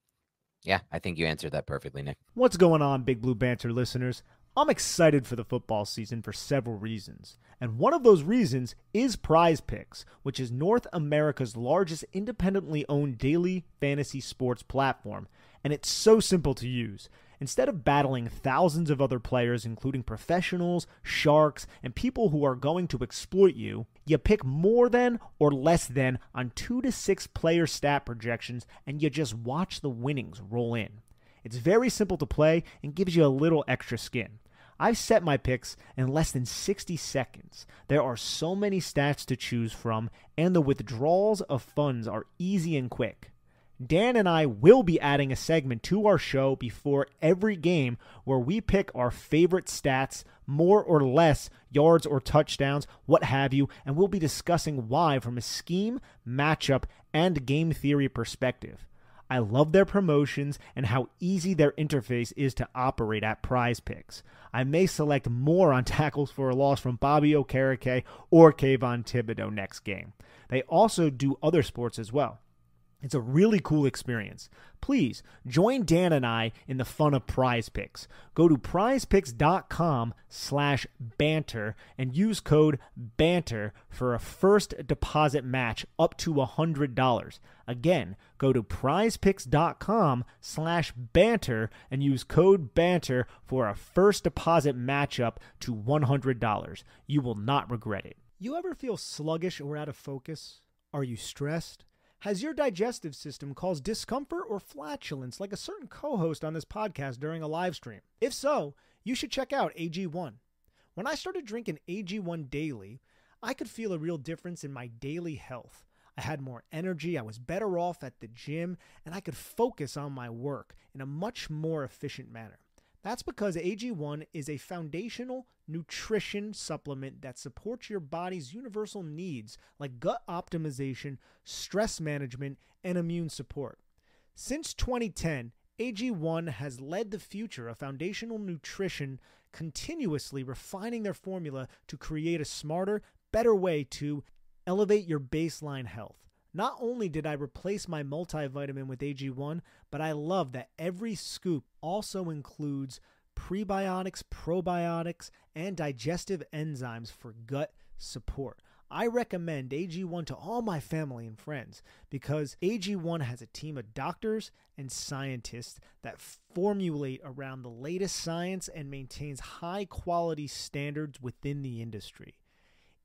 Yeah, I think you answered that perfectly, Nick. What's going on, Big Blue Banter listeners? I'm excited for the football season for several reasons. And one of those reasons is Prize Picks, which is North America's largest independently owned daily fantasy sports platform. And it's so simple to use. Instead of battling thousands of other players, including professionals, sharks, and people who are going to exploit you, you pick more than or less than on 2 to 6 player stat projections, and you just watch the winnings roll in. It's very simple to play and gives you a little extra skin. I've set my picks in less than 60 seconds. There are so many stats to choose from, and the withdrawals of funds are easy and quick. Dan and I will be adding a segment to our show before every game where we pick our favorite stats, more or less yards or touchdowns, what have you, and we'll be discussing why from a scheme, matchup, and game theory perspective. I love their promotions and how easy their interface is to operate at Prize Picks. I may select more on tackles for a loss from Bobby Okereke or Kayvon Thibodeau next game. They also do other sports as well. It's a really cool experience. Please join Dan and I in the fun of Prize Picks. Go to prizepicks.com/banter and use code BANTER for a first deposit match up to $100. Again, go to prizepicks.com/banter and use code BANTER for a first deposit match up to $100. You will not regret it. You ever feel sluggish or out of focus? Are you stressed? Has your digestive system caused discomfort or flatulence like a certain co-host on this podcast during a live stream? If so, you should check out AG1. When I started drinking AG1 daily, I could feel a real difference in my daily health. I had more energy, I was better off at the gym, and I could focus on my work in a much more efficient manner. That's because AG1 is a foundational nutrition supplement that supports your body's universal needs like gut optimization, stress management, and immune support. Since 2010, AG1 has led the future of foundational nutrition, continuously refining their formula to create a smarter, better way to elevate your baseline health. Not only did I replace my multivitamin with AG1, but I love that every scoop also includes prebiotics, probiotics, and digestive enzymes for gut support. I recommend AG1 to all my family and friends because AG1 has a team of doctors and scientists that formulate around the latest science and maintains high quality standards within the industry.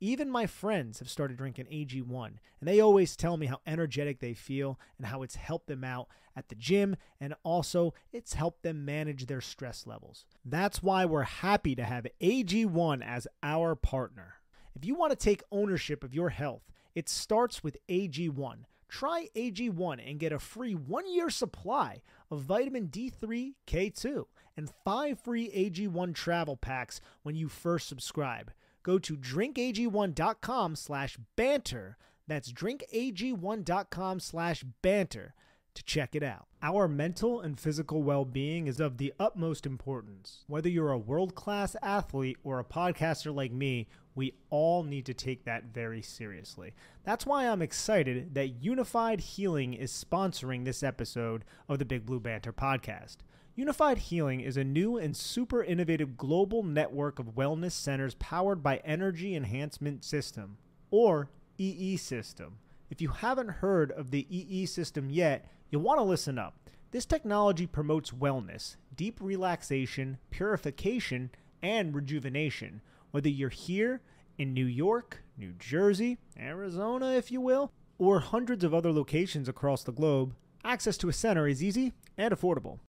Even my friends have started drinking AG1, and they always tell me how energetic they feel and how it's helped them out at the gym, and also it's helped them manage their stress levels. That's why we're happy to have AG1 as our partner. If you want to take ownership of your health, it starts with AG1. Try AG1 and get a free 1-year supply of vitamin D3, K2, and 5 free AG1 travel packs when you first subscribe. Go to drinkag1.com/banter. That's drinkag1.com/banter to check it out. Our mental and physical well-being is of the utmost importance. Whether you're a world-class athlete or a podcaster like me, we all need to take that very seriously. That's why I'm excited that Unified Healing is sponsoring this episode of the Big Blue Banter podcast. Unified Healing is a new and super innovative global network of wellness centers powered by Energy Enhancement System, or EE System. If you haven't heard of the EE System yet, you'll want to listen up. This technology promotes wellness, deep relaxation, purification, and rejuvenation. Whether you're here in New York, New Jersey, Arizona, if you will, or hundreds of other locations across the globe, access to a center is easy and affordable.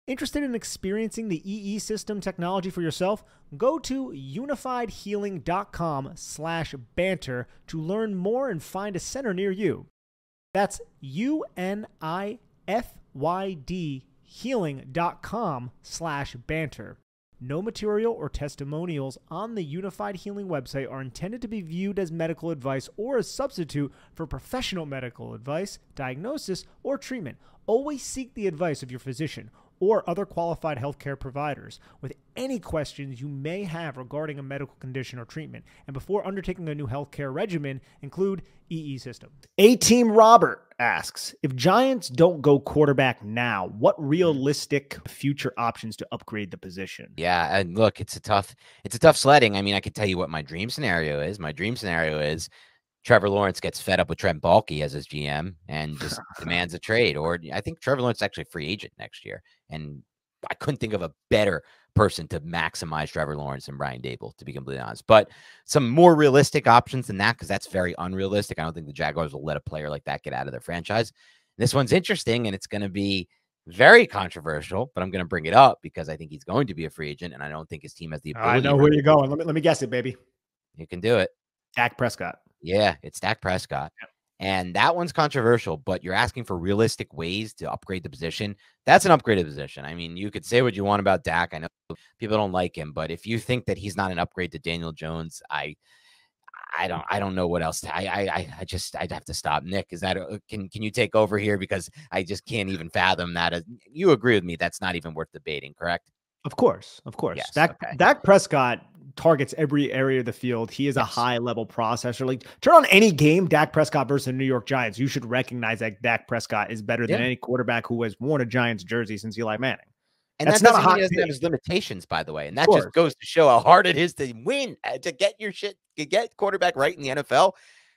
Interested in experiencing the EE System technology for yourself? Go to unifiedhealing.com/banter to learn more and find a center near you. That's UNIFYD healing.com/banter. No material or testimonials on the Unified Healing website are intended to be viewed as medical advice or a substitute for professional medical advice, diagnosis, or treatment. Always seek the advice of your physician or other qualified healthcare providers with any questions you may have regarding a medical condition or treatment. And before undertaking a new healthcare regimen, include EE System. A-Team Robert asks, if Giants don't go quarterback now, what realistic future options to upgrade the position? Yeah, and look, it's a tough sledding. I mean, I could tell you what my dream scenario is. My dream scenario is Trevor Lawrence gets fed up with Trent Baalke as his GM and just demands a trade. Or I think Trevor Lawrence is actually a free agent next year. And I couldn't think of a better person to maximize Trevor Lawrence than Brian Daboll, to be completely honest. But some more realistic options than that, because that's very unrealistic. I don't think the Jaguars will let a player like that get out of their franchise. This one's interesting, and it's going to be very controversial, but I'm going to bring it up because I think he's going to be a free agent, and I don't think his team has the ability. I know where you're going. Let me guess it, baby. You can do it. Dak Prescott. Yeah, it's Dak Prescott. Yep. And that one's controversial, but you're asking for realistic ways to upgrade the position. That's an upgraded position. I mean, you could say what you want about Dak. I know people don't like him, but if you think that he's not an upgrade to Daniel Jones, I don't know what else. I'd have to stop. Nick, is that can you take over here, because I just can't even fathom that. You agree with me? That's not even worth debating, correct? Of course. Yes, Dak Prescott targets every area of the field. He is a high-level processor. Like, turn on any game, Dak Prescott versus the New York Giants. You should recognize that Dak Prescott is better than any quarterback who has worn a Giants jersey since Eli Manning. And that's not a hot. He doesn't have his limitations, by the way. And that just goes to show how hard it is to win, to get your shit, to get quarterback right in the NFL.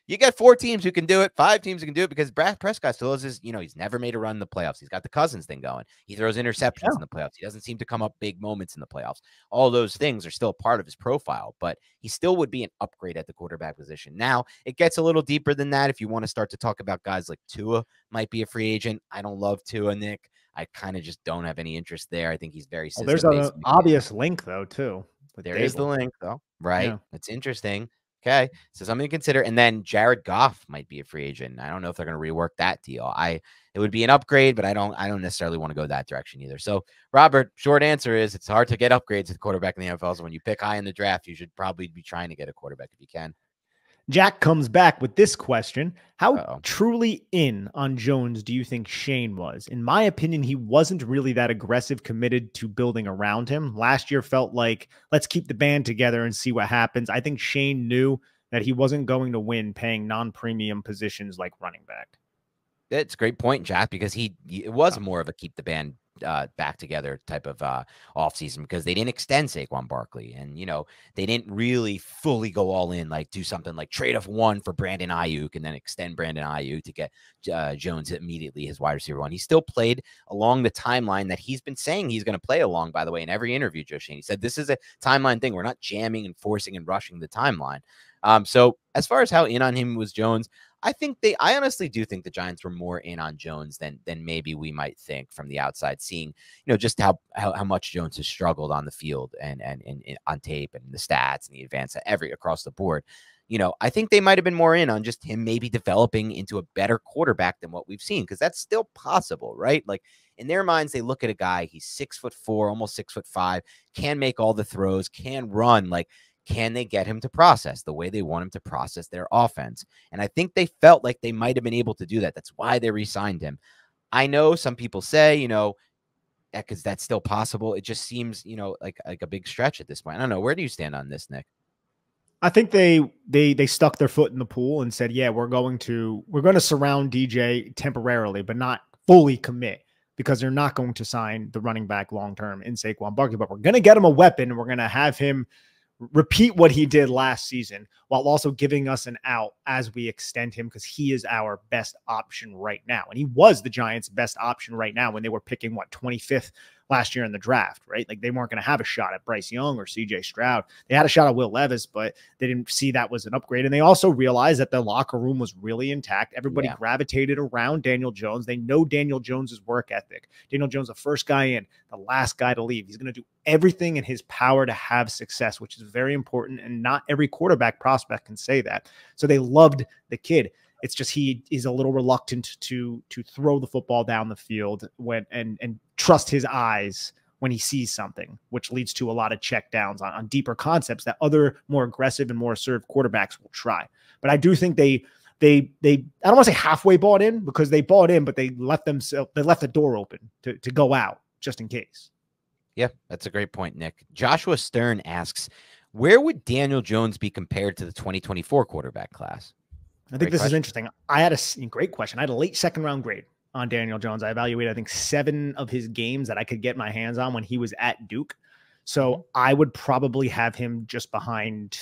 You got 4 teams who can do it, 5 teams who can do it, because Brad Prescott still has his, he's never made a run in the playoffs. He's got the Cousins thing going. He throws interceptions in the playoffs. He doesn't seem to come up big moments in the playoffs. All those things are still a part of his profile, but he still would be an upgrade at the quarterback position. Now, it gets a little deeper than that. If you want to start to talk about guys like Tua might be a free agent. I don't love Tua, Nick. I kind of just don't have any interest there. I think he's very system-based. There's an obvious link, though, too. There is the link, though, right? Yeah. It's interesting. Okay, so something to consider. And then Jared Goff might be a free agent. I don't know if they're going to rework that deal. It would be an upgrade, but I don't necessarily want to go that direction either. So, Robert, short answer is it's hard to get upgrades at quarterback in the NFL. So when you pick high in the draft, you should probably be trying to get a quarterback if you can. Jack comes back with this question. How Uh-oh. truly in on Jones do you think Schoen was? In my opinion, he wasn't really that aggressive, committed to building around him. Last year felt like, let's keep the band together and see what happens. I think Schoen knew that he wasn't going to win paying non-premium positions like running back. It's a great point, Jack, because it was more of a keep the band back together type of offseason because they didn't extend Saquon Barkley. And, they didn't really fully go all in, like do something like trade off one for Brandon Ayuk and then extend Brandon Ayuk to get Jones immediately his wide receiver one. He still played along the timeline that he's been saying he's going to play along, by the way, in every interview, Joe Schoen. He said this is a timeline thing. We're not jamming and forcing and rushing the timeline. So as far as how in on him was Jones, I honestly do think the Giants were more in on Jones than maybe we might think from the outside, seeing, just how much Jones has struggled on the field and on tape and the stats and the advance across the board. I think they might have been more in on just him maybe developing into a better quarterback than what we've seen, because that's still possible, right? Like in their minds, they look at a guy, he's 6'4", almost 6'5", can make all the throws, can run, like, can they get him to process the way they want him to process their offense? And I think they felt like they might have been able to do that. That's why they re-signed him. I know some people say, because that's still possible. It just seems, like a big stretch at this point. I don't know. Where do you stand on this, Nick? I think they stuck their foot in the pool and said, yeah, we're going to surround DJ temporarily, but not fully commit, because they're not going to sign the running back long-term in Saquon Barkley, but we're going to get him a weapon, and we're going to have him repeat what he did last season while also giving us an out as we extend him, because he is our best option right now. And he was the Giants' best option right now when they were picking 25th last year in the draft, right? Like they weren't going to have a shot at Bryce Young or CJ Stroud. They had a shot at Will Levis, but they didn't see that was an upgrade. And they also realized that the locker room was really intact. Everybody gravitated around Daniel Jones. They know Daniel Jones's work ethic. Daniel Jones, the first guy in, the last guy to leave. He's going to do everything in his power to have success, which is very important. And not every quarterback prospect can say that. So they loved the kid. It's just he is a little reluctant to throw the football down the field and trust his eyes when he sees something, which leads to a lot of check downs on deeper concepts that other more aggressive and more assertive quarterbacks will try. But I do think they I don't want to say halfway bought in, because they bought in, but they left the door open to go out just in case. Yeah, that's a great point, Nick. Joshua Stern asks, where would Daniel Jones be compared to the 2024 quarterback class? I think this is interesting. I had a great question. I had a late second round grade on Daniel Jones. I evaluated, I think, 7 of his games that I could get my hands on when he was at Duke. So I would probably have him just behind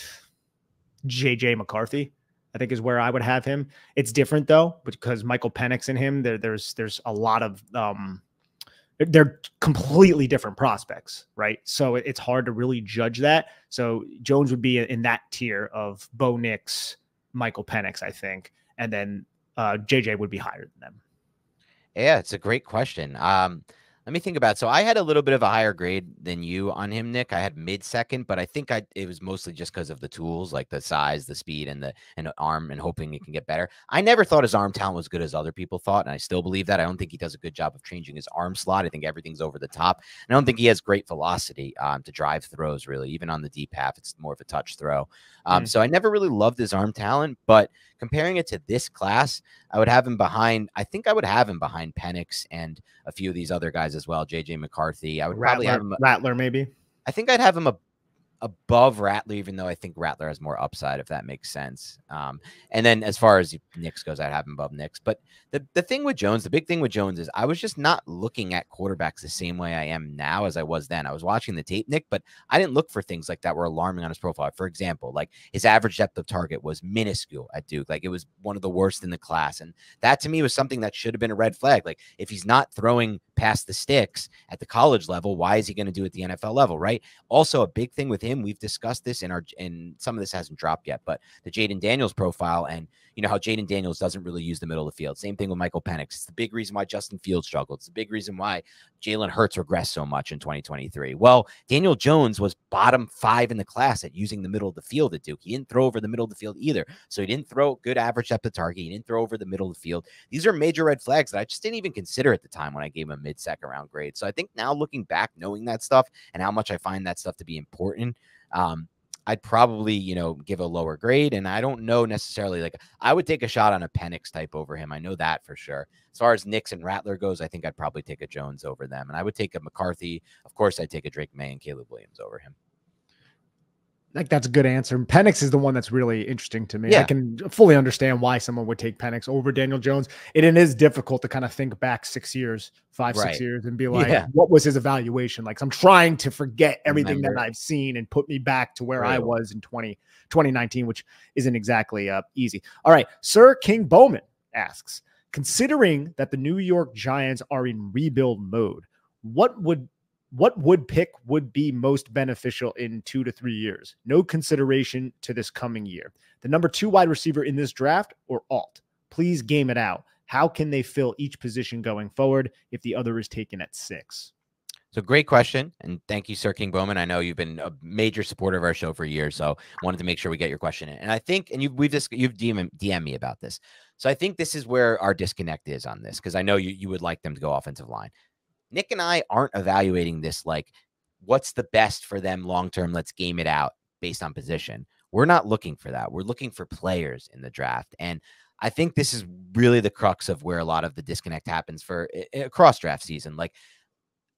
JJ McCarthy, I think is where I would have him. It's different though, because Michael Penix and him, there's a lot of, they're completely different prospects, right? So it's hard to really judge that. So Jones would be in that tier of Bo Nix, Michael Penix, I think, and then JJ would be higher than them. Yeah, it's a great question. Let me think about it. So I had a little bit of a higher grade than you on him, Nick. I had mid-second, but I think it was mostly just because of the tools, like the size, the speed, and the arm, and hoping it can get better. I never thought his arm talent was good as other people thought, and I still believe that. I don't think he does a good job of changing his arm slot. I think everything's over the top. And I don't think he has great velocity to drive throws, really. Even on the deep half, it's more of a touch throw. So I never really loved his arm talent, but comparing it to this class, I would have him behind. I think I would have him behind Penix and a few of these other guys as well. JJ McCarthy. I would probably have him Rattler, maybe. I think I'd have him above Rattler, even though I think Rattler has more upside, if that makes sense. And then as far as Knicks goes, I'd have him above Knicks. But the thing with Jones, the big thing with Jones is I was just not looking at quarterbacks the same way I am now as I was then. I was watching the tape, Nick, but I didn't look for things like that were alarming on his profile. For example, like his average depth of target was minuscule at Duke. Like it was one of the worst in the class. And that to me was something that should have been a red flag. Like if he's not throwing past the sticks at the college level, why is he going to do it at the NFL level, right? Also, a big thing with him, we've discussed this in some of this hasn't dropped yet, but the Jaden Daniels profile, and you know, how Jaden Daniels doesn't really use the middle of the field. Same thing with Michael Penix. It's the big reason why Justin Fields struggled. It's the big reason why Jalen Hurts regressed so much in 2023. Well, Daniel Jones was bottom 5 in the class at using the middle of the field at Duke. He didn't throw over the middle of the field either. So he didn't throw good average depth of target. He didn't throw over the middle of the field. These are major red flags that I just didn't even consider at the time when I gave him a mid-second round grade. So I think now looking back, knowing that stuff and how much I find that stuff to be important, I'd probably, you know, give a lower grade. And I don't know necessarily, like, I would take a shot on a Penix type over him. I know that for sure. As far as Nix and Rattler goes, I think I'd probably take a Jones over them. And I would take a McCarthy. Of course, I'd take a Drake May and Caleb Williams over him. Like, that's a good answer. Penix is the one that's really interesting to me. Yeah. I can fully understand why someone would take Penix over Daniel Jones. It is difficult to kind of think back 6 years, 6 years and be like, what was his evaluation? Like, I'm trying to forget everything that I've seen and put me back to where I was in 2019, which isn't exactly easy. All right. Sir King Bowman asks, considering that the New York Giants are in rebuild mode, what would pick would be most beneficial in 2 to 3 years? No consideration to this coming year. The number 2 wide receiver in this draft or alt? Please game it out. How can they fill each position going forward if the other is taken at 6? So great question. And thank you, Sir King Bowman. I know you've been a major supporter of our show for years, so wanted to make sure we get your question in. And I think, and you've DM me about this. So I think this is where our disconnect is on this, because I know you would like them to go offensive line. Nick and I aren't evaluating this like what's the best for them long-term. Let's game it out based on position. We're not looking for that. We're looking for players in the draft. And I think this is really the crux of where a lot of the disconnect happens for across draft season. Like,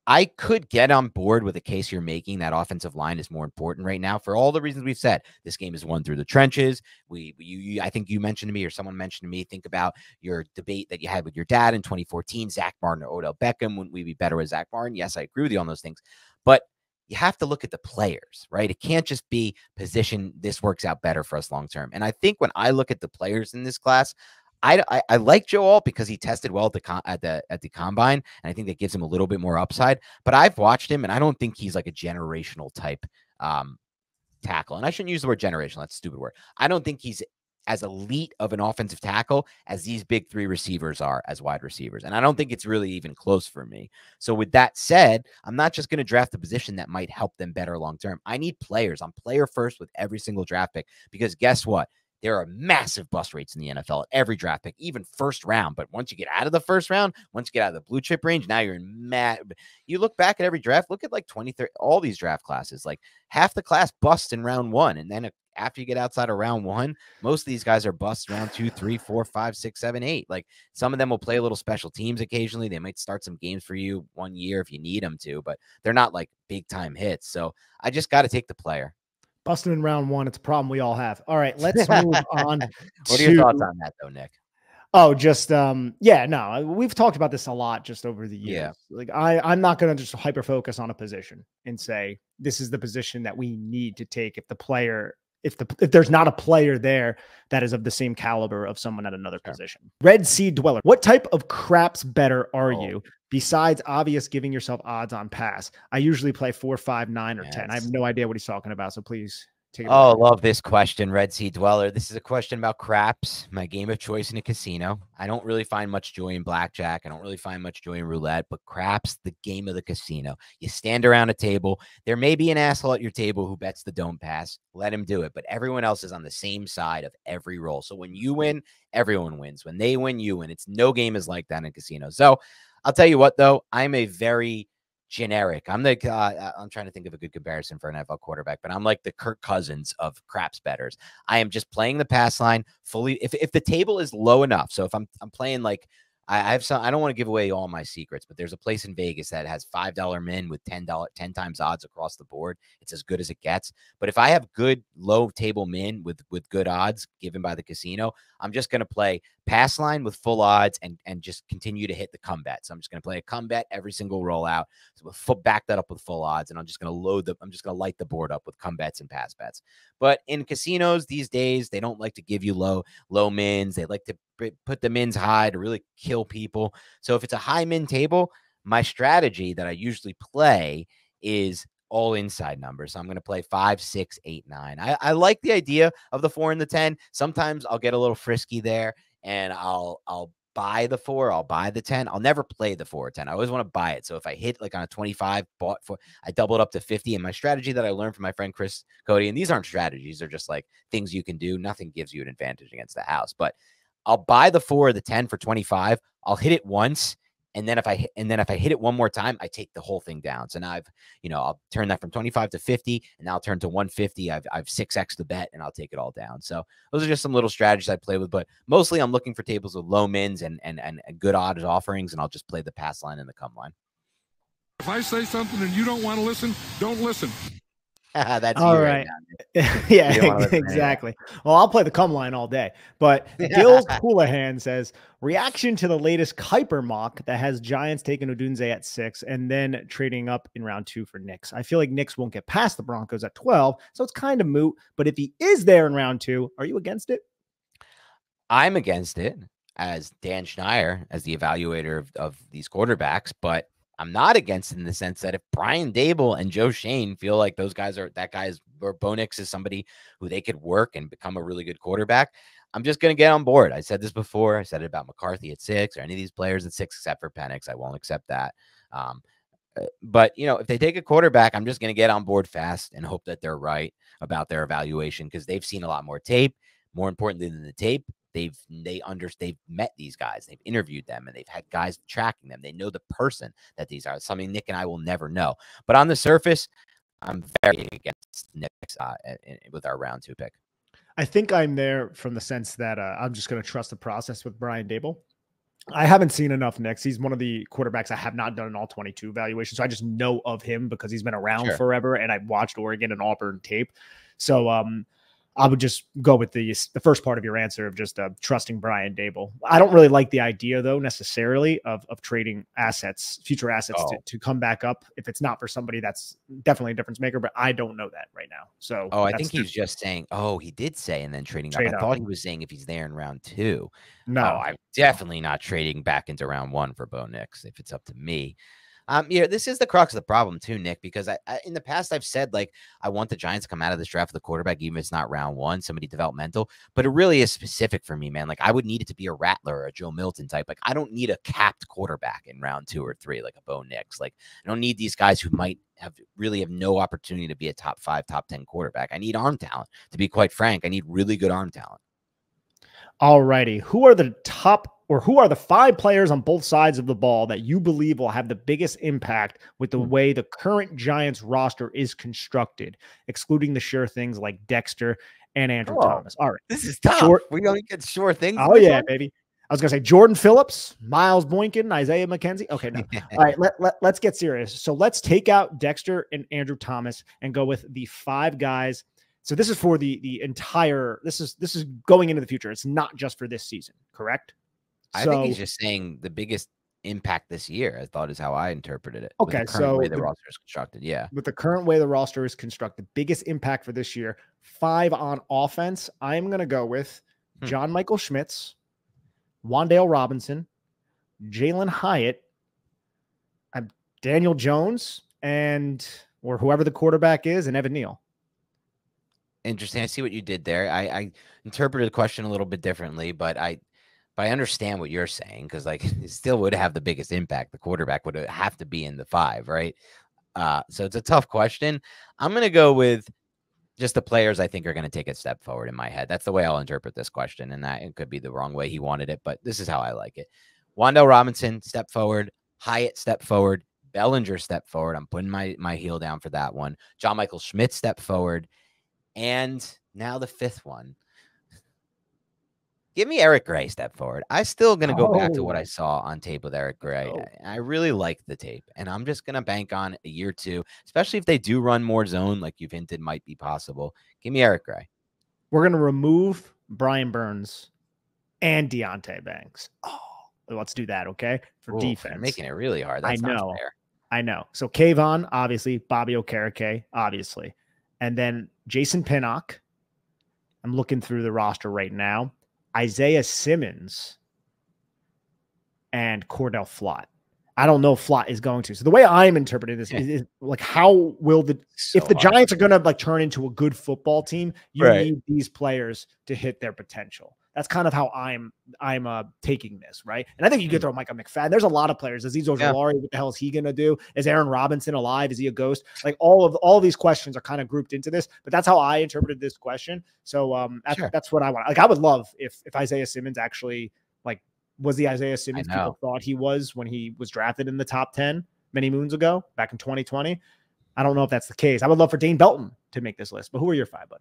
I could get on board with the case you're making that offensive line is more important right now for all the reasons we've said. This game is won through the trenches. I think you mentioned to me, or someone mentioned to me, think about your debate that you had with your dad in 2014, Zach Martin or Odell Beckham. Wouldn't we be better with Zach Martin? Yes, I agree with you on those things. But you have to look at the players, right? It can't just be position. This works out better for us long term. And I think when I look at the players in this class, I like Joe Alt because he tested well at the combine, and I think that gives him a little bit more upside. But I've watched him, and I don't think he's like a generational type tackle. And I shouldn't use the word generational. That's a stupid word. I don't think he's as elite of an offensive tackle as these big 3 receivers are as wide receivers. And I don't think it's really even close for me. So with that said, I'm not just going to draft a position that might help them better long term. I need players. I'm player first with every single draft pick, because guess what? There are massive bust rates in the NFL at every draft pick, even first round. But once you get out of the first round, once you get out of the blue chip range, now you're in mad. You look back at every draft, look at like 20, 30, all these draft classes, like half the class busts in round 1. And then after you get outside of round 1, most of these guys are busts round 2, 3, 4, 5, 6, 7, 8. Like, some of them will play a little special teams occasionally. They might start some games for you one year if you need them to, but they're not like big time hits. So I just got to take the player. Busting in round 1, it's a problem we all have. All right, let's move on. What are your thoughts on that, though, Nick? Oh, just we've talked about this a lot just over the years. Yeah. Like, I'm not going to just hyper focus on a position and say this is the position that we need to take if there's not a player there that is of the same caliber of someone at another position. Red Sea Dweller, what type of craps better are you? Besides obvious giving yourself odds on pass, I usually play 4, 5, 9, or 10. I have no idea what he's talking about, so please take it away. Oh, love this question, Red Sea Dweller. This is a question about craps, my game of choice in a casino. I don't really find much joy in blackjack. I don't really find much joy in roulette, but craps, the game of the casino. You stand around a table. There may be an asshole at your table who bets the don't pass. Let him do it, but everyone else is on the same side of every roll. So when you win, everyone wins. When they win, you win. It's no game is like that in a casino. So I'll tell you what, though, I'm a very generic. I'm trying to think of a good comparison for an NFL quarterback, but I'm like the Kirk Cousins of craps bettors. I am just playing the pass line fully. If the table is low enough, so if I'm playing like, I have some, I don't want to give away all my secrets, but there's a place in Vegas that has $5 min with $10 times odds across the board. It's as good as it gets. But if I have good low table min with good odds given by the casino, I'm just going to play pass line with full odds and just continue to hit the come bet. So I'm just going to play a come bet every single rollout. So we'll back that up with full odds, and I'm just going to light the board up with come bets and pass bets. But in casinos these days, they don't like to give you low mins. They like to put the mins high to really kill people. So if it's a high min table, my strategy that I usually play is all inside numbers. So I'm going to play 5, 6, 8, 9. I like the idea of the 4 and the 10. Sometimes I'll get a little frisky there and I'll buy the 4, I'll buy the 10. I'll never play the 4 or 10. I always want to buy it. So if I hit like on a 25, bought for, I doubled up to 50. And my strategy that I learned from my friend Chris Cody, and these aren't strategies, they're just like things you can do. Nothing gives you an advantage against the house, but I'll buy the 4 or the 10 for 25. I'll hit it once. And then if I hit it one more time, I take the whole thing down. So now I'll turn that from 25 to 50, and now I'll turn to 150. I've 6x the bet, and I'll take it all down. So those are just some little strategies I play with, but mostly I'm looking for tables with low mins and good odds offerings, and I'll just play the pass line and the come line. If I say something and you don't want to listen, don't listen. That's all right. Yeah, exactly. Well, I'll play the come line all day. But Gil Houlihan says, reaction to the latest Kuiper mock that has Giants taking Odunze at 6 and then trading up in round 2 for Knicks. I feel like Knicks won't get past the Broncos at 12, so it's kind of moot. But if he is there in round 2, are you against it? I'm against it as Dan Schneier, as the evaluator of these quarterbacks, but I'm not against it in the sense that if Brian Daboll and Joe Schoen feel like or Bo Nix is somebody who they could work and become a really good quarterback, I'm just going to get on board. I said this before. I said it about McCarthy at 6 or any of these players at 6, except for Penix. I won't accept that. But, if they take a quarterback, I'm just going to get on board fast and hope that they're right about their evaluation because they've seen a lot more tape. More importantly than the tape, they've met these guys, they've interviewed them, and they've had guys tracking them. They know the person that these are, something Nick and I will never know. But on the surface, I'm very against Knicks with our round 2 pick. I think I'm there from the sense that I'm just going to trust the process with Brian Daboll. I haven't seen enough Knicks. He's one of the quarterbacks I have not done an all 22 evaluation. So I just know of him because he's been around forever and I've watched Oregon and Auburn tape. So I would just go with the first part of your answer of just trusting Brian Daboll. I don't really like the idea, though, necessarily of trading future assets to come back up if it's not for somebody that's definitely a difference maker, but I don't know that right now. So I think he's just saying, he did say, and then trading up. I thought he was saying if he's there in round 2. No, I'm definitely not trading back into round 1 for Bo Nix if it's up to me. This is the crux of the problem too, Nick, because I in the past I've said like I want the Giants to come out of this draft with a quarterback, even if it's not round 1, somebody developmental, but it really is specific for me, man. Like I would need it to be a Rattler or a Joe Milton type. Like I don't need a capped quarterback in round 2 or 3, like a Bo Nix. Like I don't need these guys who might have no opportunity to be a top 5, top 10 quarterback. I need arm talent, to be quite frank. I need really good arm talent. All righty. Who are the 5 players on both sides of the ball that you believe will have the biggest impact with the way the current Giants roster is constructed, excluding the sure things like Dexter and Andrew Thomas? All right. This is tough. We only get sure things. Oh, yeah, baby. I was going to say Jordan Phillips, Miles Boykin, Isaiah McKenzie. Okay, no. All right, let's get serious. So let's take out Dexter and Andrew Thomas and go with the 5 guys. So this is for the entire, this is going into the future. It's not just for this season, correct? I think he's just saying the biggest impact this year, I thought is how I interpreted it. Okay, so way the roster is constructed, yeah. With the current way the roster is constructed, biggest impact for this year, 5 on offense. I'm going to go with John Michael Schmitz, Wan'Dale Robinson, Jalen Hyatt, Daniel Jones, or whoever the quarterback is, and Evan Neal. Interesting. I see what you did there. I interpreted the question a little bit differently, but I understand what you're saying because like it still would have the biggest impact. The quarterback would have to be in the 5, right? So it's a tough question. I'm going to go with just the players I think are going to take a step forward in my head. That's the way I'll interpret this question, and that it could be the wrong way he wanted it, but this is how I like it. Wan'Dale Robinson, step forward. Hyatt, step forward. Bellinger, step forward. I'm putting my heel down for that one. John Michael Schmitz, step forward. And now the 5th one. Give me Eric Gray step forward. I'm still going to go back to what I saw on tape with Eric Gray. I really like the tape, and I'm just going to bank on a year 2, especially if they do run more zone, like you've hinted might be possible. Give me Eric Gray. We're going to remove Brian Burns and Deonte Banks. Let's do that, okay? For defense. You're making it really hard. That's not fair. I know. So Kayvon, obviously. Bobby Okereke, obviously. And then Jason Pinnock. I'm looking through the roster right now. Isaiah Simmons and Cordell Flott. I don't know if Flott is going to. So the way I'm interpreting this is like, how will if the Giants are going to like turn into a good football team, you need these players to hit their potential. That's kind of how I'm taking this, right? And I think you could throw Micah McFadden. There's a lot of players. Azeez Ojulari, what the hell is he going to do? Is Aaron Robinson alive? Is he a ghost? Like all of these questions are kind of grouped into this, but that's how I interpreted this question. So that's what I want. Like, I would love if Isaiah Simmons actually like was the Isaiah Simmons people thought he was when he was drafted in the top 10 many moons ago, back in 2020. I don't know if that's the case. I would love for Dane Belton to make this list, but who are your 5, bud?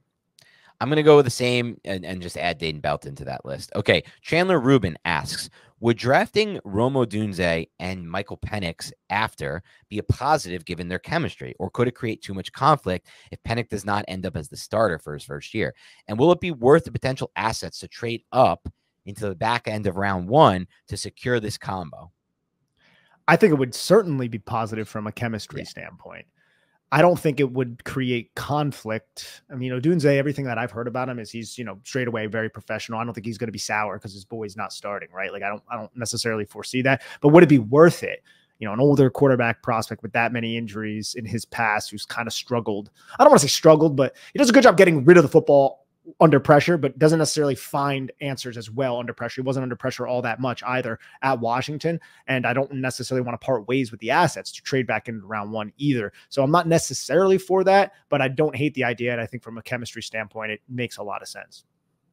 I'm going to go with the same and just add Dane Belton to that list. Okay. Chandler Rubin asks, would drafting Rome Odunze and Michael Penix after be a positive given their chemistry, or could it create too much conflict if Penix does not end up as the starter for his first year? And will it be worth the potential assets to trade up into the back end of round 1 to secure this combo? I think it would certainly be positive from a chemistry standpoint. I don't think it would create conflict. I mean, Odunze, everything that I've heard about him is he's, straight away very professional. I don't think he's going to be sour because his boy's not starting, right? Like, I don't necessarily foresee that. But would it be worth it? An older quarterback prospect with that many injuries in his past who's kind of struggled. I don't want to say struggled, but he does a good job getting rid of the football under pressure, but doesn't necessarily find answers as well under pressure. He wasn't under pressure all that much either at Washington. And I don't necessarily want to part ways with the assets to trade back into round 1 either. So I'm not necessarily for that, but I don't hate the idea. And I think from a chemistry standpoint, it makes a lot of sense.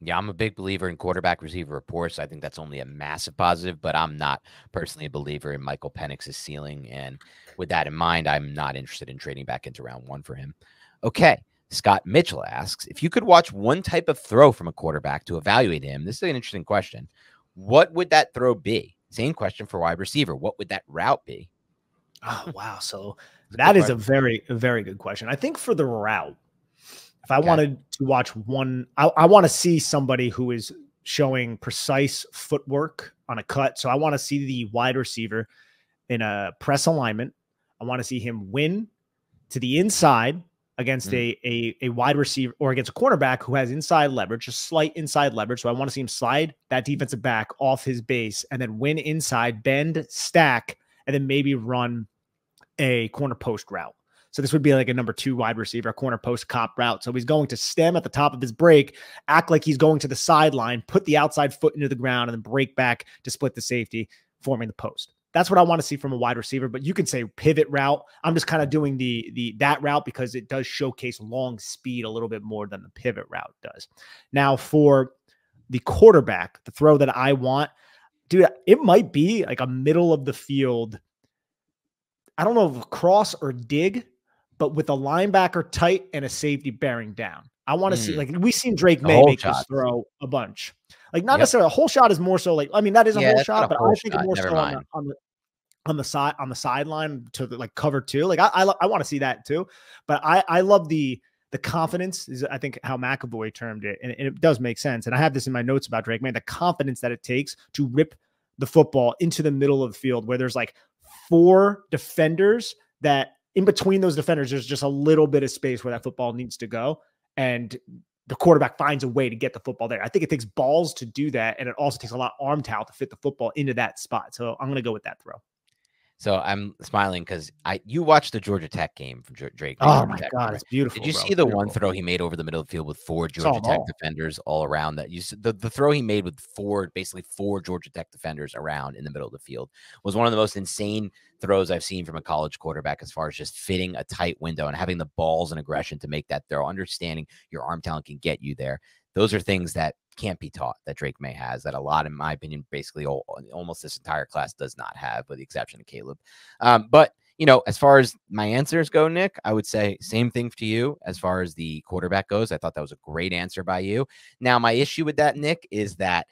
Yeah, I'm a big believer in quarterback receiver reports. I think that's only a massive positive, but I'm not personally a believer in Michael Penix's ceiling. And with that in mind, I'm not interested in trading back into round 1 for him. Okay. Scott Mitchell asks, if you could watch one type of throw from a quarterback to evaluate him, this is an interesting question. What would that throw be? Same question for wide receiver. What would that route be? Oh, wow. So that is a very good question. I think for the route, if I wanted to watch one, I want to see somebody who is showing precise footwork on a cut. So I want to see the wide receiver in a press alignment. I want to see him win to the inside against a wide receiver or against a cornerback who has inside leverage, just slight inside leverage. So I want to see him slide that defensive back off his base and then win inside, bend, stack, and then maybe run a corner post route. So this would be like a number 2 wide receiver, a corner post cop route. So he's going to stem at the top of his break, act like he's going to the sideline, put the outside foot into the ground, and then break back to split the safety, forming the post. That's what I want to see from a wide receiver, but you can say pivot route. I'm just kind of doing that route because it does showcase long speed a little bit more than the pivot route does. Now for the quarterback, the throw that I want, dude, it might be like a middle of the field. I don't know if cross or dig, but with a linebacker tight and a safety bearing down. I want to see, like, we've seen Drake May make this throw a bunch. Like, not necessarily a whole shot is more so like, I mean, that is a whole shot, but I think it's more so on the sideline to like cover 2. Like, I want to see that too. But I love the confidence is, I think, how McAvoy termed it. And it does make sense. And I have this in my notes about Drake May, the confidence that it takes to rip the football into the middle of the field where there's like 4 defenders that in between those defenders, there's just a little bit of space where that football needs to go. And the quarterback finds a way to get the football there. I think it takes balls to do that. And it also takes a lot of arm talent to fit the football into that spot. So I'm going to go with that throw. So I'm smiling because you watched the Georgia Tech game from Drake. Oh my God, it's beautiful. Did you see the one throw he made over the middle of the field with 4 Georgia Tech defenders all around? That the throw he made with basically 4 Georgia Tech defenders around in the middle of the field was one of the most insane throws I've seen from a college quarterback as far as just fitting a tight window and having the balls and aggression to make that throw, understanding your arm talent can get you there. Those are things that can't be taught that Drake May has, that a lot, in my opinion, basically almost this entire class does not have, with the exception of Caleb. But, as far as my answers go, Nick, I would say same thing to you as far as the quarterback goes. I thought that was a great answer by you. Now, my issue with that, Nick, is that,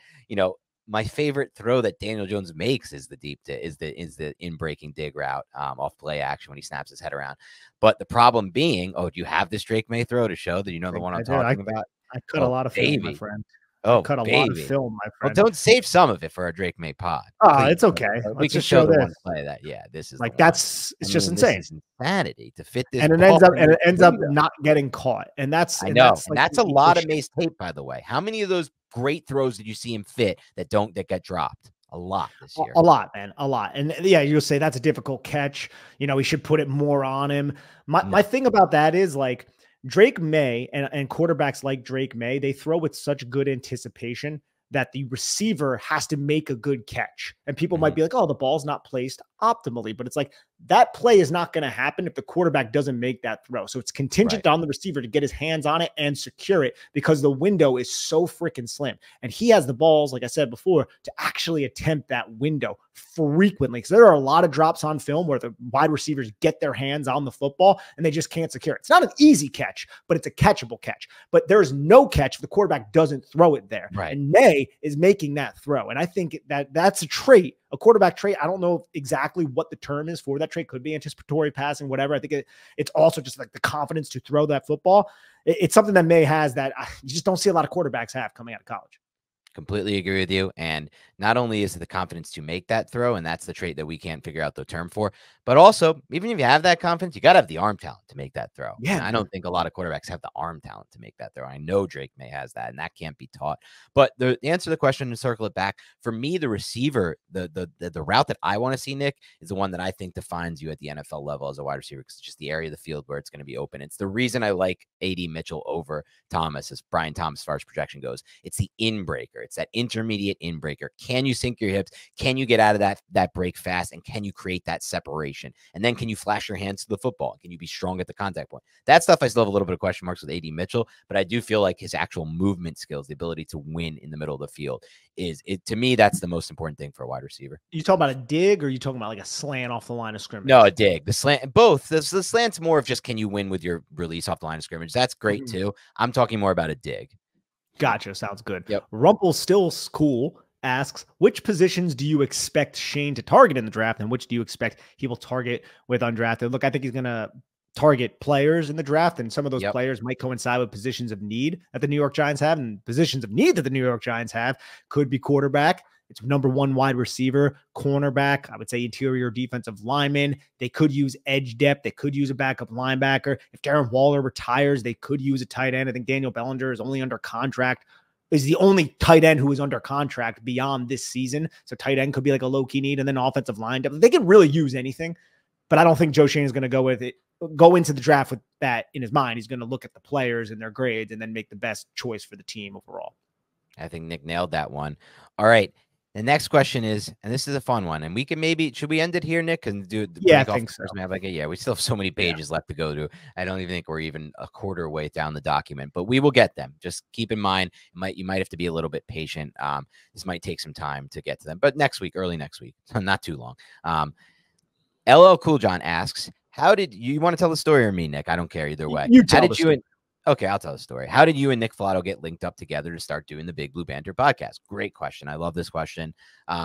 my favorite throw that Daniel Jones makes is the in-breaking dig route off play action when he snaps his head around. But the problem being, do you have this Drake May throw to show that you know the one I'm talking about? I cut a lot of film, my friend. Cut a lot of film, my friend. Well, don't save some of it for a Drake May pod. Oh, it's okay. We can show the one play that. Yeah, this is like it's just insane. This is insanity to fit this, and it ends up not getting caught. And that's I know. That's a lot of May's tape, by the way. How many of those great throws did you see him fit that get dropped? a lot this year. A lot, man, a lot. And yeah, you'll say that's a difficult catch. We should put it more on him. My thing about that is like Drake May and quarterbacks like Drake May, they throw with such good anticipation that the receiver has to make a good catch. And people might be like, oh, the ball's not placed optimally, but it's like that play is not going to happen if the quarterback doesn't make that throw. So it's contingent on the receiver to get his hands on it and secure it because the window is so freaking slim. And he has the balls, like I said before, to actually attempt that window frequently. Because there are a lot of drops on film where the wide receivers get their hands on the football and they just can't secure it. It's not an easy catch, but it's a catchable catch. But there's no catch if the quarterback doesn't throw it there. Right. And May is making that throw. And I think that's a trait, a quarterback trait. I don't know exactly what the term is for that trait. Could be anticipatory passing, whatever. I think it's also just like the confidence to throw that football. It's something that May has that you just don't see a lot of quarterbacks have coming out of college. Completely agree with you. And not only is it the confidence to make that throw, and that's the trait that we can't figure out the term for, but also, even if you have that confidence, you got to have the arm talent to make that throw. Yeah. And I don't think a lot of quarterbacks have the arm talent to make that throw. I know Drake May has that, and that can't be taught. But the answer to the question, to circle it back, for me, the receiver, the route that I want to see, Nick, is the one that I think defines you at the NFL level as a wide receiver, because it's just the area of the field where it's going to be open. It's the reason I like A.D. Mitchell over Thomas, as Brian Thomas, as far as projection goes. It's the in-breaker. It's that intermediate in-breaker. Can you sink your hips? Can you get out of that break fast? And can you create that separation? And then can you flash your hands to the football? Can you be strong at the contact point? That stuff I still have a little bit of question marks with A.D. Mitchell, but I do feel like his actual movement skills, the ability to win in the middle of the field, to me, that's the most important thing for a wide receiver. You talking about a dig, or are you talking about like a slant off the line of scrimmage? No, a dig. The slant, both. The slant's more of just, can you win with your release off the line of scrimmage? That's great too. I'm talking more about a dig. Gotcha. Sounds good. Yep. Rumpelstiltscool asks, which positions do you expect Schoen to target in the draft, and which do you expect he will target with undrafted? Look, I think he's going to target players in the draft, and some of those players might coincide with positions of need that the New York Giants have, and positions of need that the New York Giants have could be quarterback. It's number one wide receiver, cornerback, I would say interior defensive lineman. They could use edge depth. They could use a backup linebacker. If Darren Waller retires, they could use a tight end. I think Daniel Bellinger is only under contract, is the only tight end who is under contract beyond this season. So tight end could be like a low-key need, and then offensive line depth. They can really use anything, but I don't think Joe Schoen is going to go into the draft with that in his mind. He's going to look at the players and their grades and then make the best choice for the team overall. I think Nick nailed that one. All right. The next question is, and this is a fun one, and we can should we end it here, Nick? And do the I think so. We still have so many pages left to go to. I don't even think we're even a quarter way down the document, but we will get them. Just keep in mind, you might have to be a little bit patient. This might take some time to get to them, but early next week, not too long. LL Cool John asks, how did you want to tell the story, or me, Nick? I don't care either way. Okay, I'll tell the story. How did you and Nick Falato get linked up together to start doing the Big Blue Banter podcast? Great question. I love this question.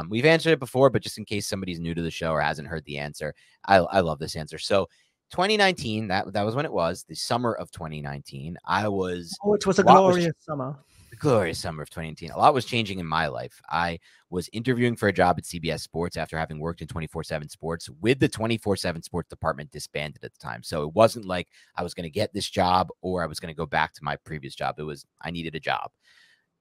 We've answered it before, but just in case somebody's new to the show or hasn't heard the answer, I love this answer. So 2019, that was when it was, the summer of 2019. It was a glorious summer. The glorious summer of 2018. A lot was changing in my life. I was interviewing for a job at CBS Sports after having worked in 24/7 Sports with the 24/7 Sports department disbanded at the time. So it wasn't like I was going to get this job or I was going to go back to my previous job. It was, I needed a job.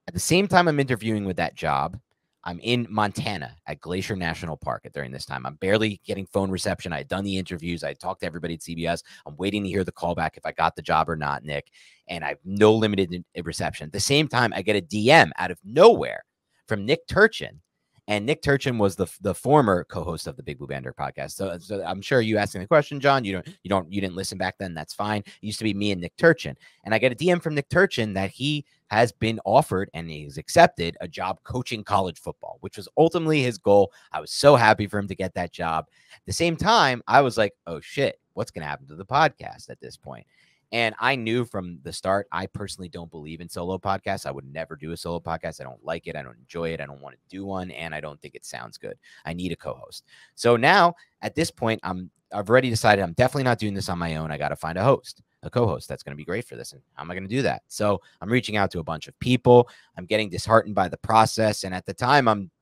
At the same time I'm interviewing with that job, I'm in Montana at Glacier National Park during this time. I'm barely getting phone reception. I had done the interviews. I had talked to everybody at CBS. I'm waiting to hear the callback if I got the job or not, Nick. And I have no limited reception. At the same time, I get a DM out of nowhere from Nick Turchin. And Nick Turchin was the former co-host of the Big Blue Banter podcast. So I'm sure you asking the question, John, you didn't listen back then. That's fine. It used to be me and Nick Turchin. And I get a DM from Nick Turchin that he has been offered and he's accepted a job coaching college football, which was ultimately his goal. I was so happy for him to get that job. At the same time, I was like, oh shit, what's going to happen to the podcast at this point? And I knew from the start, I personally don't believe in solo podcasts. I would never do a solo podcast. I don't like it. I don't enjoy it. I don't want to do one. And I don't think it sounds good. I need a co-host. So now at this point, I've already decided I'm definitely not doing this on my own. I got to find a co-host that's going to be great for this. And how am I going to do that? So I'm reaching out to a bunch of people. I'm getting disheartened by the process. And at the time, I'm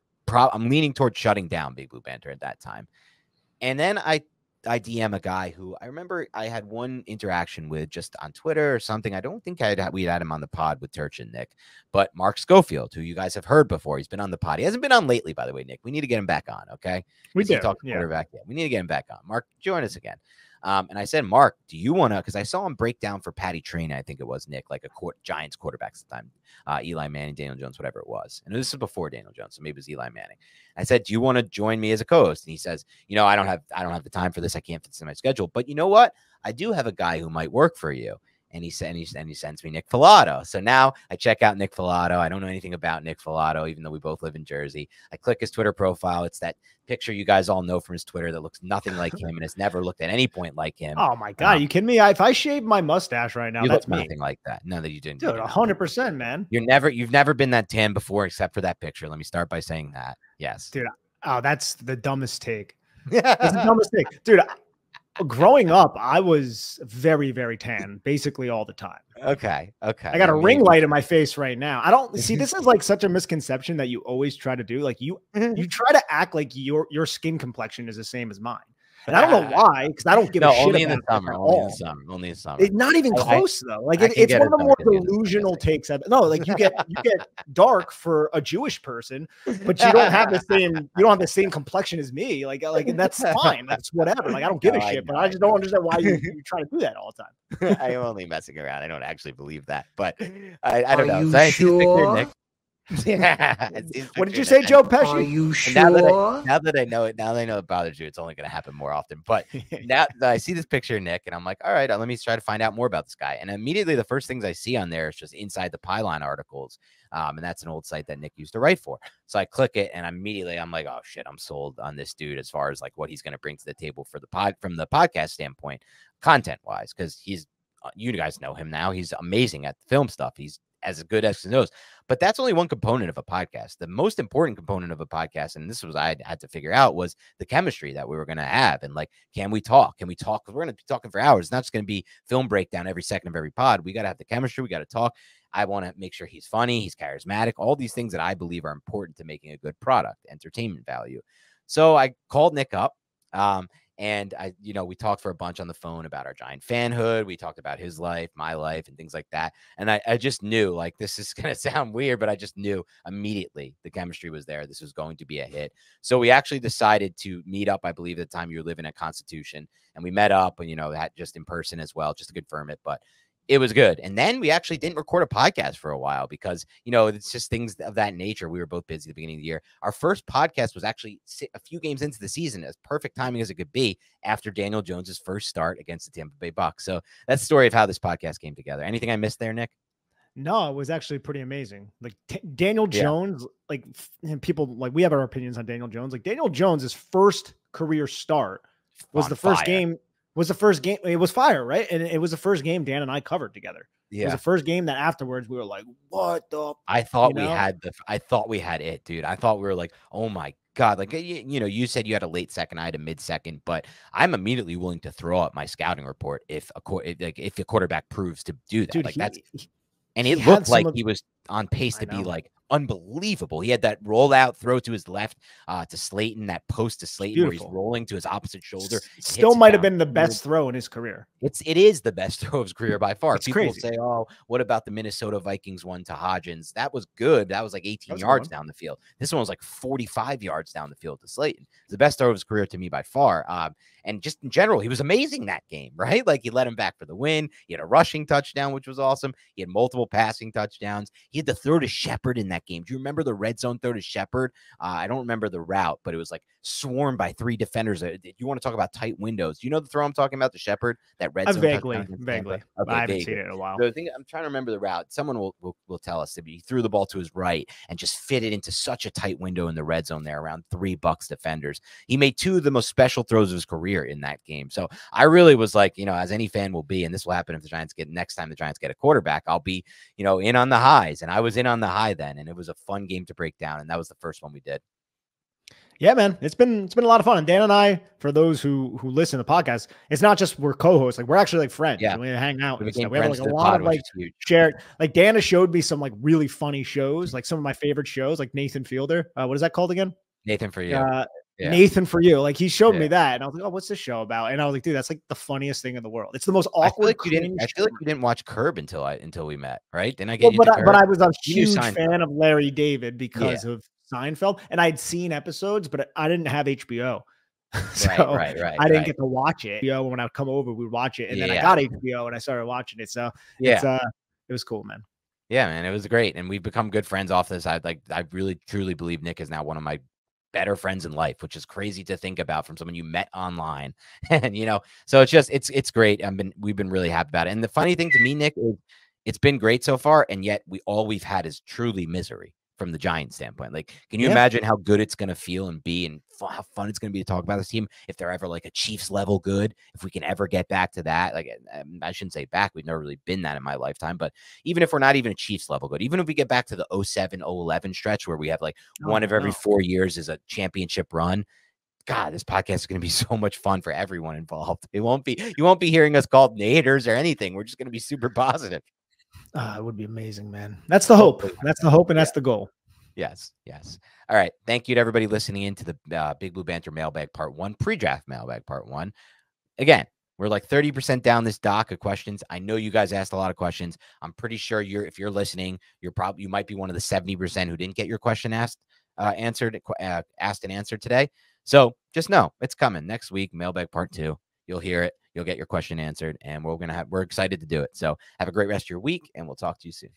leaning towards shutting down Big Blue Banter at that time. And then I DM a guy who I remember I had one interaction with just on Twitter or something. I don't think we'd had him on the pod with Turch and Nick, but Mark Schofield, who you guys have heard before. He's been on the pod. He hasn't been on lately, by the way, Nick. We need to get him back on, okay? We did. Talk quarterback. Yeah, we need to get him back on. Mark, join us again. And I said, Mark, do you want to, because I saw him break down for Patty Train, I think it was, Nick, like a Giants quarterbacks at the time, Eli Manning, Daniel Jones, whatever it was. And this is before Daniel Jones, so maybe it was Eli Manning. I said, do you want to join me as a co-host? And he says, I don't have the time for this. I can't fit this in my schedule. But you know what? I do have a guy who might work for you. And he sends me Nick Filato. So now I check out Nick Filato. I don't know anything about Nick Filato, even though we both live in Jersey. I click his Twitter profile. It's that picture you guys all know from his Twitter that looks nothing like him and has never looked at any point like him. Oh my God, you kidding me? If I shave my mustache right now, that's nothing like that. No, that you didn't. Dude, 100%, man. You've never been that tan before, except for that picture. Let me start by saying that. Yes, dude. Oh, that's the dumbest take. That's the dumbest take, dude. Growing up, I was very, very tan, basically all the time. Okay. I got a ring light in my face right now. I don't see. This is like such a misconception that you always try to do. Like you try to act like your skin complexion is the same as mine. And I don't know why, because I don't give a shit only about in the summer. Only in the summer. It's not even close though. Like it's one of the more delusional takes. No, like you get dark for a Jewish person, but you don't have the same. You don't have the same complexion as me. Like and that's fine. That's whatever. Like I don't give a shit, but I just don't understand why you try to do that all the time. I am only messing around. I don't actually believe that, but I don't know. Are you sure? Nick. What did you say, Joe Pesci? Are you sure? Now that I know it bothers you, it's only going to happen more often. But now that I see this picture of Nick, and I'm like, all right, let me try to find out more about this guy. And immediately the first things I see on there is just Inside the Pylon articles. And that's an old site that Nick used to write for. So I click it, and immediately I'm like, oh shit, I'm sold on this dude as far as like what he's going to bring to the table for from the podcast standpoint, content wise, because you guys know him now. He's amazing at film stuff. He's as good as he knows. But that's only one component of a podcast. The most important component of a podcast, and this was I had to figure out, was the chemistry that we were going to have. And like, can we talk? Because we're going to be talking for hours. It's not just going to be film breakdown every second of every pod. We got to have the chemistry. We got to talk. I want to make sure he's funny, he's charismatic, all these things that I believe are important to making a good product, entertainment value. So I called Nick up. And we talked for a bunch on the phone about our Giant fanhood. We talked about his life, my life, and things like that. And I just knew, like, this is going to sound weird, but I just knew immediately the chemistry was there. This was going to be a hit. So we actually decided to meet up, I believe, at the time you were living at Constitution. And we met up and, that just in person as well, just to confirm it. But it was good. And then we actually didn't record a podcast for a while because, it's just things of that nature. We were both busy at the beginning of the year. Our first podcast was actually a few games into the season, as perfect timing as it could be, after Daniel Jones's first start against the Tampa Bay Bucs. So that's the story of how this podcast came together. Anything I missed there, Nick? No, it was actually pretty amazing. Like Daniel Jones, like people, like we have our opinions on Daniel Jones. Like Daniel Jones's first career start was the first game. It was fire, right? And it was the first game Dan and I covered together. Yeah. It was the first game that afterwards we were like, what the? I thought we had it, dude. I thought we were like, oh my God. Like, you said you had a late second, I had a mid second, but I'm immediately willing to throw up my scouting report if a quarterback proves to do that. Dude, it looked like he was on pace to be like unbelievable. He had that rollout throw to his left to Slayton, that post to Slayton where he's rolling to his opposite shoulder. Still might have been the best throw in his career. It is the best throw of his career by far. People crazy. Say, oh, what about the Minnesota Vikings one to Hodgins? That was good. That was like 18 yards down the field. This one was like 45 yards down the field to Slayton. It's the best throw of his career to me by far. And just in general, he was amazing that game, right? Like he let him back for the win. He had a rushing touchdown, which was awesome. He had multiple passing touchdowns. He had the throw to Shepard in that game. Do you remember the red zone throw to Shepard? I don't remember the route, but it was like swarmed by 3 defenders. You want to talk about tight windows? Do you know the throw I'm talking about to Shepard? That red zone. Vaguely. Okay, I haven't seen it in a while. So I'm trying to remember the route. Someone will tell us that he threw the ball to his right and just fit it into such a tight window in the red zone there around 3 Bucs defenders. He made 2 of the most special throws of his career in that game. So I really was like, as any fan will be, and this will happen if next time the Giants get a quarterback, I'll be, in on the highs. And I was in on the high then, and it was a fun game to break down. And that was the first one we did. Yeah, man, it's been a lot of fun. And Dan and I, for those who listen to the podcast, it's not just we're co-hosts, like we're actually like friends. Yeah, we hang out. We have like a lot of like shared. Like Dan has showed me some like really funny shows, like some of my favorite shows, like Nathan Fielder. What is that called again? Nathan for you. Yeah. Nathan for you. Like he showed Yeah. me that, and I was like, oh, what's this show about? And I was like, dude, that's like the funniest thing in the world. It's the most I feel awkward. like you didn't. cringe I feel like thing. you didn't watch Curb until we met, right? Didn't I get Well, you to Curb? but I was a You knew huge Seinfeld. fan of Larry David because of Seinfeld, and I'd seen episodes, but I didn't have HBO. So right. I didn't get to watch it. When I would come over, we'd watch it. And then I got HBO and I started watching it. So it was cool, man. Yeah, man, it was great. And we've become good friends off this. I really truly believe Nick is now one of my better friends in life, which is crazy to think about from someone you met online. And so it's great. We've been really happy about it. And the funny thing to me, Nick, is it's been great so far, and yet we've had is truly misery from the Giants standpoint. Like, can you imagine how good it's going to feel and be, and how fun it's going to be to talk about this team if they're ever like a Chiefs level good, if we can ever get back to that? Like, I shouldn't say back. We've never really been that in my lifetime, but even if we're not even a Chiefs level good, even if we get back to the 07, 011 stretch where we have like one of every 4 years is a championship run, God, this podcast is going to be so much fun for everyone involved. You won't be hearing us called haters or anything. We're just going to be super positive. It would be amazing, man. That's the hope. That's the hope, and that's the goal. Yes. All right. Thank you to everybody listening in to the Big Blue Banter Mailbag Part 1, pre-draft Mailbag Part 1. Again, we're like 30% down this dock of questions. I know you guys asked a lot of questions. I'm pretty sure if you're listening, you might be one of the 70% who didn't get your question asked and answered today. So just know it's coming next week. Mailbag Part 2. You'll hear it. You'll get your question answered, and we're excited to do it. So have a great rest of your week, and we'll talk to you soon.